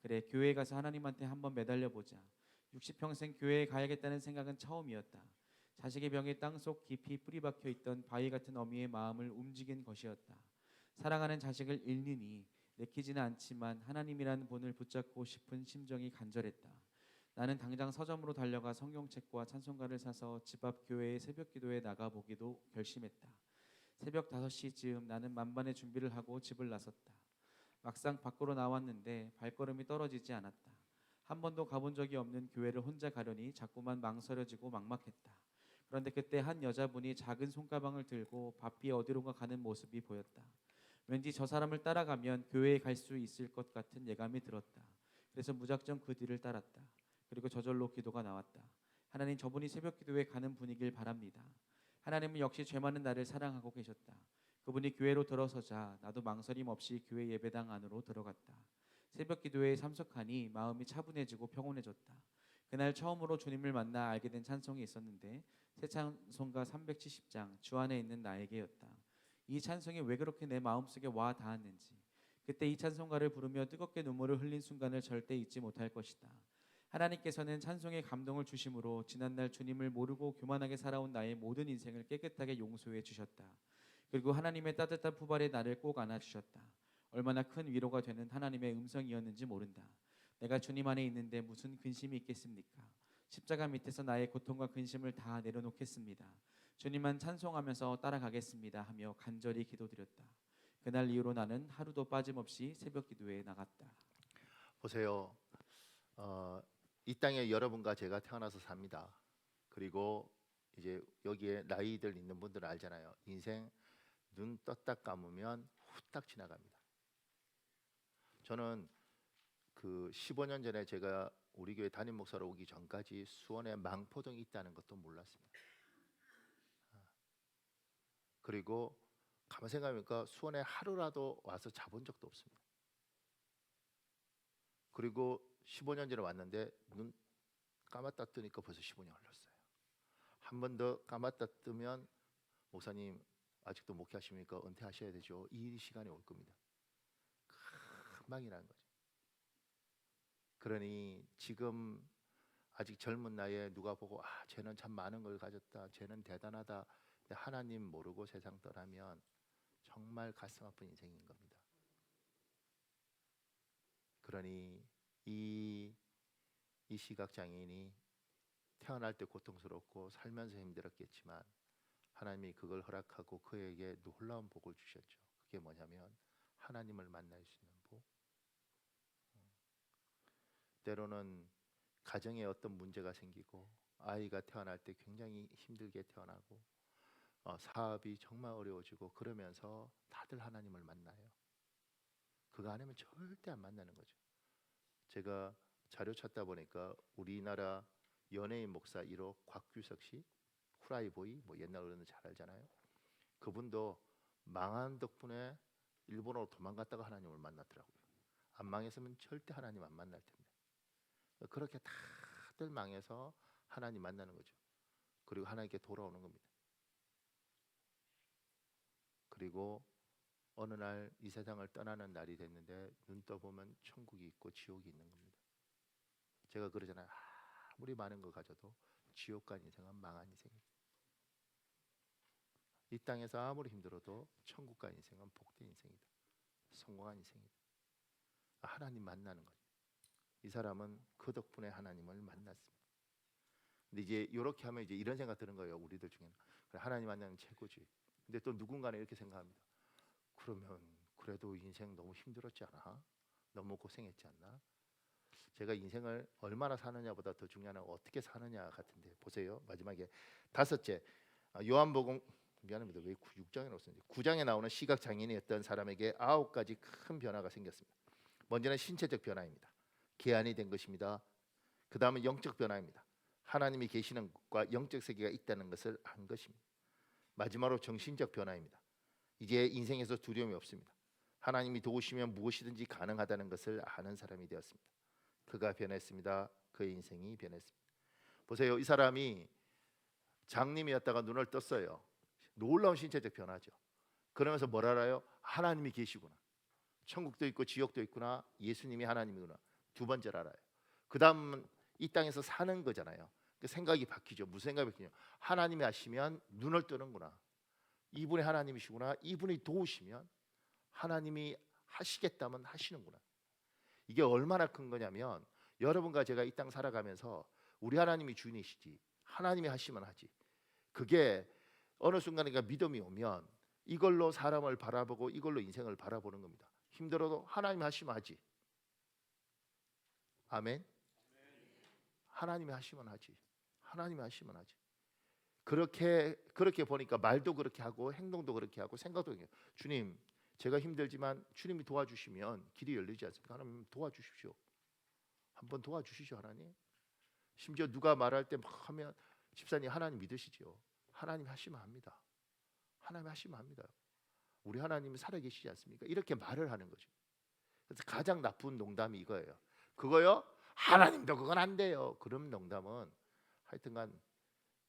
그래, 교회에 가서 하나님한테 한번 매달려 보자. 60평생 교회에 가야겠다는 생각은 처음이었다. 자식의 병에 땅속 깊이 뿌리박혀 있던 바위 같은 어미의 마음을 움직인 것이었다. 사랑하는 자식을 잃느니 내키지는 않지만 하나님이라는 본을 붙잡고 싶은 심정이 간절했다. 나는 당장 서점으로 달려가 성경책과 찬송가를 사서 집 앞 교회의 새벽 기도에 나가보기도 결심했다. 새벽 5시쯤 나는 만반의 준비를 하고 집을 나섰다. 막상 밖으로 나왔는데 발걸음이 떨어지지 않았다. 한 번도 가본 적이 없는 교회를 혼자 가려니 자꾸만 망설여지고 막막했다. 그런데 그때 한 여자분이 작은 손가방을 들고 바삐 어디론가 가는 모습이 보였다. 왠지 저 사람을 따라가면 교회에 갈 수 있을 것 같은 예감이 들었다. 그래서 무작정 그 뒤를 따랐다. 그리고 저절로 기도가 나왔다. 하나님, 저분이 새벽 기도에 가는 분이길 바랍니다. 하나님은 역시 죄 많은 나를 사랑하고 계셨다. 그분이 교회로 들어서자 나도 망설임 없이 교회 예배당 안으로 들어갔다. 새벽 기도에 참석하니 마음이 차분해지고 평온해졌다. 그날 처음으로 주님을 만나 알게 된 찬송이 있었는데 새 찬송가 370장 주 안에 있는 나에게였다. 이 찬송이 왜 그렇게 내 마음속에 와 닿았는지, 그때 이 찬송가를 부르며 뜨겁게 눈물을 흘린 순간을 절대 잊지 못할 것이다. 하나님께서는 찬송의 감동을 주심으로 지난날 주님을 모르고 교만하게 살아온 나의 모든 인생을 깨끗하게 용서해 주셨다. 그리고 하나님의 따뜻한 품발에 나를 꼭 안아주셨다. 얼마나 큰 위로가 되는 하나님의 음성이었는지 모른다. 내가 주님 안에 있는데 무슨 근심이 있겠습니까? 십자가 밑에서 나의 고통과 근심을 다 내려놓겠습니다. 주님만 찬송하면서 따라가겠습니다 하며 간절히 기도드렸다. 그날 이후로 나는 하루도 빠짐없이 새벽 기도에 나갔다. 보세요. 이 땅에 여러분과 제가 태어나서 삽니다. 그리고 이제 여기에 나이들 있는 분들은 알잖아요. 인생 눈 떴다 감으면 후딱 지나갑니다. 저는 그 15년 전에 제가 우리 교회 담임 목사로 오기 전까지 수원에 망포동이 있다는 것도 몰랐습니다. 그리고 가만 생각해보니까 수원에 하루라도 와서 자본 적도 없습니다. 그리고 15년 전에 왔는데 눈 감았다 뜨니까 벌써 15년 흘렀어요. 한 번 더 감았다 뜨면 목사님 아직도 목회하십니까? 은퇴하셔야 되죠. 이 시간이 올 겁니다. 금방이라는 거죠. 그러니 지금 아직 젊은 나이에 누가 보고 쟤는 참 많은 걸 가졌다, 쟤는 대단하다, 근데 하나님 모르고 세상 떠나면 정말 가슴 아픈 인생인 겁니다. 그러니 이 시각 장애인이 태어날 때 고통스럽고 살면서 힘들었겠지만 하나님이 그걸 허락하고 그에게 놀라운 복을 주셨죠. 그게 뭐냐면 하나님을 만날 수 있는 복. 때로는 가정에 어떤 문제가 생기고 아이가 태어날 때 굉장히 힘들게 태어나고 사업이 정말 어려워지고 그러면서 다들 하나님을 만나요. 그거 아니면 절대 안 만나는 거죠. 제가 자료 찾다 보니까 우리나라 연예인 목사 1호 곽규석 씨, 후라이보이, 뭐 옛날 어른들 잘 알잖아요. 그분도 망한 덕분에 일본으로 도망갔다가 하나님을 만났더라고요. 안 망했으면 절대 하나님 안 만날 텐데. 그렇게 다들 망해서 하나님 만나는 거죠. 그리고 하나님께 돌아오는 겁니다. 그리고 어느 날 이 세상을 떠나는 날이 됐는데 눈 떠보면 천국이 있고 지옥이 있는 겁니다. 제가 그러잖아요. 아무리 많은 거 가져도 지옥 간 인생은 망한 인생이에요. 이 땅에서 아무리 힘들어도 천국 간 인생은 복된 인생이다. 성공한 인생이다. 하나님 만나는 거죠. 이 사람은 그 덕분에 하나님을 만났습니다. 근데 이제 이렇게 하면 이제 이런 생각 드는 거예요. 우리들 중에는 그래, 하나님 만나면 최고지. 근데 또 누군가는 이렇게 생각합니다. 그러면 그래도 인생 너무 힘들었지 않아? 너무 고생했지 않나? 제가 인생을 얼마나 사느냐보다 더 중요한 건 어떻게 사느냐 같은데 보세요. 마지막에 다섯째, 요한복음 미안합니다. 왜 6장에 넣었는지 9장에 나오는 시각 장애인이었던 사람에게 9가지 큰 변화가 생겼습니다. 먼저는 신체적 변화입니다. 개안이 된 것입니다. 그 다음은 영적 변화입니다. 하나님이 계시는 것과 영적 세계가 있다는 것을 안 것입니다. 마지막으로 정신적 변화입니다. 이제 인생에서 두려움이 없습니다. 하나님이 도우시면 무엇이든지 가능하다는 것을 아는 사람이 되었습니다. 그가 변했습니다. 그의 인생이 변했습니다. 보세요. 이 사람이 장님이었다가 눈을 떴어요. 놀라운 신체적 변화죠. 그러면서 뭘 알아요? 하나님이 계시구나. 천국도 있고 지옥도 있구나. 예수님이 하나님이구나. 두 번째를 알아요. 그 다음은 이 땅에서 사는 거잖아요. 그 생각이 바뀌죠. 무슨 생각이 바뀌냐? 하나님이 하시면 눈을 뜨는구나. 이분이 하나님이시구나. 이분이 도우시면 하나님이 하시겠다면 하시는구나. 이게 얼마나 큰 거냐면 여러분과 제가 이 땅 살아가면서 우리 하나님이 주인이시지 하나님이 하시면 하지. 그게 어느 순간에 믿음이 오면 이걸로 사람을 바라보고 이걸로 인생을 바라보는 겁니다. 힘들어도 하나님이 하시면 하지. 아멘. 하나님이 하시면 하지. 하나님이 하시면 하지. 그렇게 보니까 말도 그렇게 하고 행동도 그렇게 하고 생각도 그렇게 해요. 주님, 제가 힘들지만 주님이 도와주시면 길이 열리지 않습니까? 하나님 도와주십시오. 한번 도와주시죠, 하나님. 심지어 누가 말할 때 막 하면 집사님 하나님 믿으시죠? 하나님 하시면 합니다. 하나님 하시면 합니다. 우리 하나님이 살아계시지 않습니까? 이렇게 말을 하는 거죠. 그래서 가장 나쁜 농담이 이거예요. 그거요? 하나님도 그건 안 돼요. 그런 농담은 하여튼간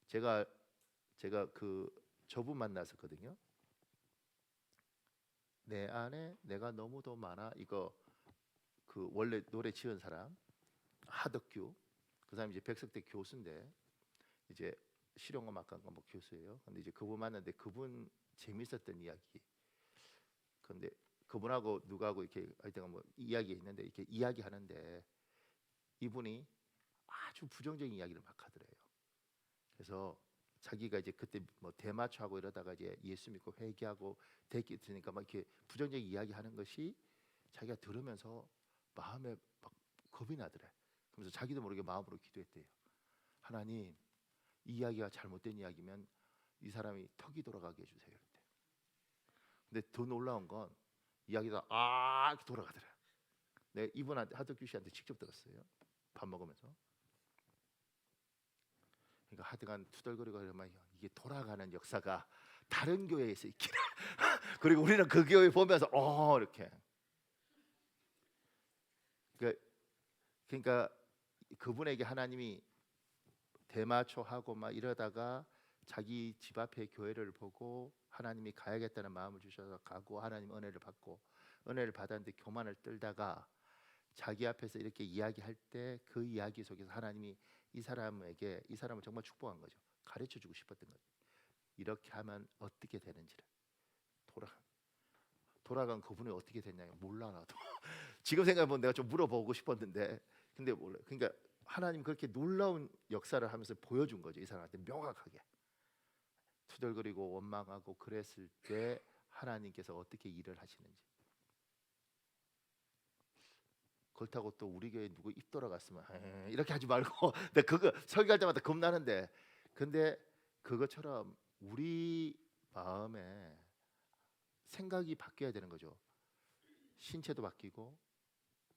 제가 그 저분 만났었거든요. 내 안에 내가 너무도 많아. 이거 그 원래 노래 지은 사람 하덕규. 그 사람이 이제 백석대 교수인데 이제 실용음악학과 뭐 교수예요. 근데 이제 그분 만났는데 그분 재밌었던 이야기. 근데 그분하고 누구하고 이렇게 하여튼 뭐 이야기 있는데 이렇게 이야기하는데 이분이 아주 부정적인 이야기를 막 하더래요. 그래서 자기가 이제 그때 뭐 대마초하고 이러다가 이제 예수 믿고 회개하고 대기 드니까 막 이렇게 부정적인 이야기하는 것이 자기가 들으면서 마음에 막 겁이 나더래. 그래서 자기도 모르게 마음으로 기도했대요. 하나님, 이 이야기가 잘못된 이야기면 이 사람이 턱이 돌아가게 해주세요. 그때. 근데 더 놀라운 건 이야기가 이렇게 돌아가더래. 내가 이분한테 하덕규 씨한테 직접 들었어요. 밥 먹으면서. 그러니까 하여간 투덜거리고 이러면 이게 돌아가는 역사가 다른 교회에서 있기를. 그리고 우리는 그 교회 보면서 이렇게. 그러니까 그분에게 하나님이 대마초하고 막 이러다가 자기 집 앞에 교회를 보고 하나님이 가야겠다는 마음을 주셔서 가고 하나님 은혜를 받고 은혜를 받았는데 교만을 떨다가 자기 앞에서 이렇게 이야기할 때 그 이야기 속에서 하나님이 이 사람을 정말 축복한 거죠. 가르쳐주고 싶었던 거죠. 이렇게 하면 어떻게 되는지를. 돌아간 그분이 어떻게 됐냐 몰라 나도. 지금 생각해보면 내가 좀 물어보고 싶었는데 근데 몰라. 그러니까 하나님 그렇게 놀라운 역사를 하면서 보여준 거죠. 이 사람한테 명확하게. 투덜거리고 원망하고 그랬을 때 하나님께서 어떻게 일을 하시는지. 그렇다고 또 우리 교회 누구 입 돌아갔으면 이렇게 하지 말고. 근데 그거 설교할 때마다 겁나는데 근데 그것처럼 우리 마음에 생각이 바뀌어야 되는 거죠. 신체도 바뀌고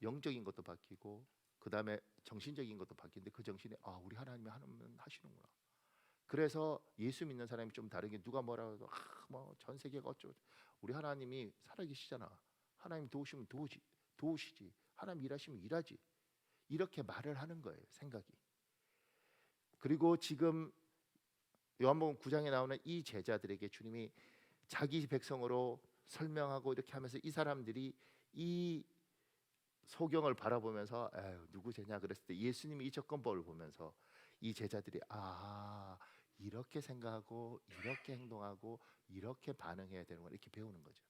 영적인 것도 바뀌고 그 다음에 정신적인 것도 바뀌는데 그 정신에 우리 하나님이 하나님은 하시는구나. 그래서 예수 믿는 사람이 좀 다른 게 누가 뭐라고 해도 뭐전 세계가 어쩌고 우리 하나님이 살아계시잖아. 하나님 도우시면 도우시지. 하나님 일하시면 일하지. 이렇게 말을 하는 거예요. 생각이. 그리고 지금 요한복음 9장에 나오는 이 제자들에게 주님이 자기 백성으로 설명하고 이렇게 하면서 이 사람들이 이 소경을 바라보면서 에휴 누구세냐 그랬을 때 예수님이 이 접근법을 보면서 이 제자들이 이렇게 생각하고 이렇게 행동하고 이렇게 반응해야 되는 걸 이렇게 배우는 거죠.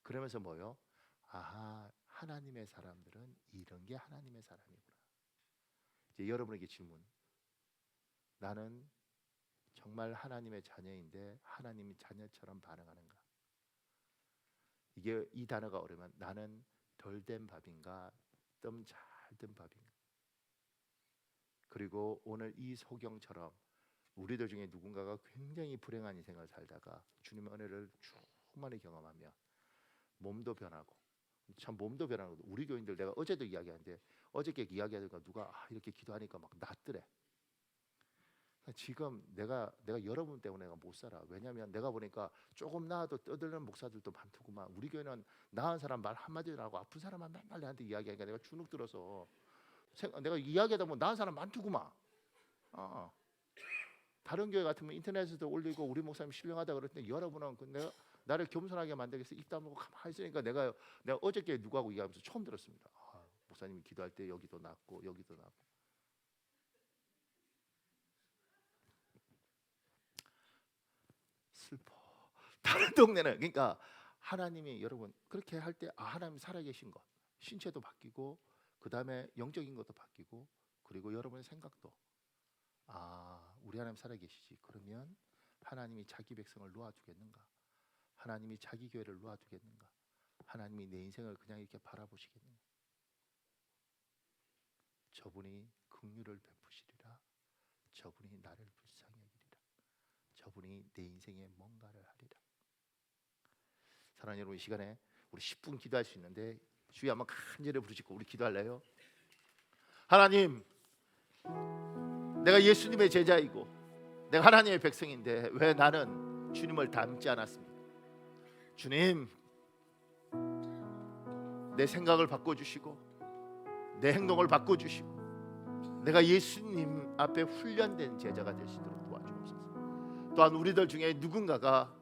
그러면서 뭐요? 하나님의 사람들은 이런 게 하나님의 사람이구나. 이제 여러분에게 질문. 나는 정말 하나님의 자녀인데 하나님의 자녀처럼 반응하는가? 이게 이 단어가 어려면 나는 덜 된 밥인가 좀 잘 된 밥인가? 그리고 오늘 이 소경처럼 우리들 중에 누군가가 굉장히 불행한 인생을 살다가 주님의 은혜를 충만히 경험하며 몸도 변하고 참 몸도 변하고 우리 교인들 내가 어제도 이야기하는데 어저께 이야기하다가 누가 이렇게 기도하니까 막 낫더래. 지금 내가 여러분 때문에 내가 못 살아. 왜냐하면 내가 보니까 조금 나아도 떠드는 목사들도 많더구만. 우리 교회는 나은 사람 말 한마디도 안 하고 아픈 사람만 맨날 나한테 이야기하니까 내가 주눅 들어서 내가 이야기하다 보면 나은 사람 많더구만. 다른 교회 같으면 인터넷에도 올리고 우리 목사님 신령하다 그럴 때 여러분은 내가 나를 겸손하게 만들기 위해서 입 다물고 가만히 있으니까 내가 어저께 누구하고 이야기하면서 처음 들었습니다. 목사님이 기도할 때 여기도 낫고 여기도 낫고. 슬퍼. 다른 동네는 그러니까 하나님이 여러분 그렇게 할 때 하나님 살아계신 것, 신체도 바뀌고 그 다음에 영적인 것도 바뀌고 그리고 여러분의 생각도 우리 하나님 살아계시지. 그러면 하나님이 자기 백성을 놓아두겠는가? 하나님이 자기 교회를 놓아두겠는가? 하나님이 내 인생을 그냥 이렇게 바라보시겠는가? 저분이 긍휼을 베푸시리라. 저분이 나를 불쌍히 여기리라. 저분이 내 인생에 뭔가를 하리라. 사랑하는 여러분, 이 시간에 우리 10분 기도할 수 있는데 주여 한번 간절히 부르시고 우리 기도할래요? 하나님, 내가 예수님의 제자이고 내가 하나님의 백성인데 왜 나는 주님을 닮지 않았습니까? 주님, 내 생각을 바꿔주시고 내 행동을 바꿔주시고 내가 예수님 앞에 훈련된 제자가 될 수 있도록 도와주옵소서. 또한 우리들 중에 누군가가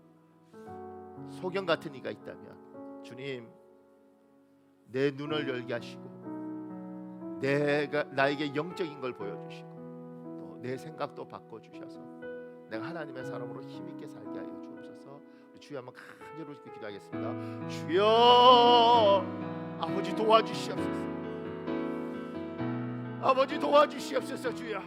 소경 같은 이가 있다면 주님, 내 눈을 열게 하시고 나에게 영적인 걸 보여주시고 또 내 생각도 바꿔주셔서 내가 하나님의 사람으로 힘있게 살게 하여 주옵소서. 우리 주여 한번 간절히 기도하겠습니다. 주여, 아버지 도와주시옵소서. 아버지 도와주시옵소서. 주여,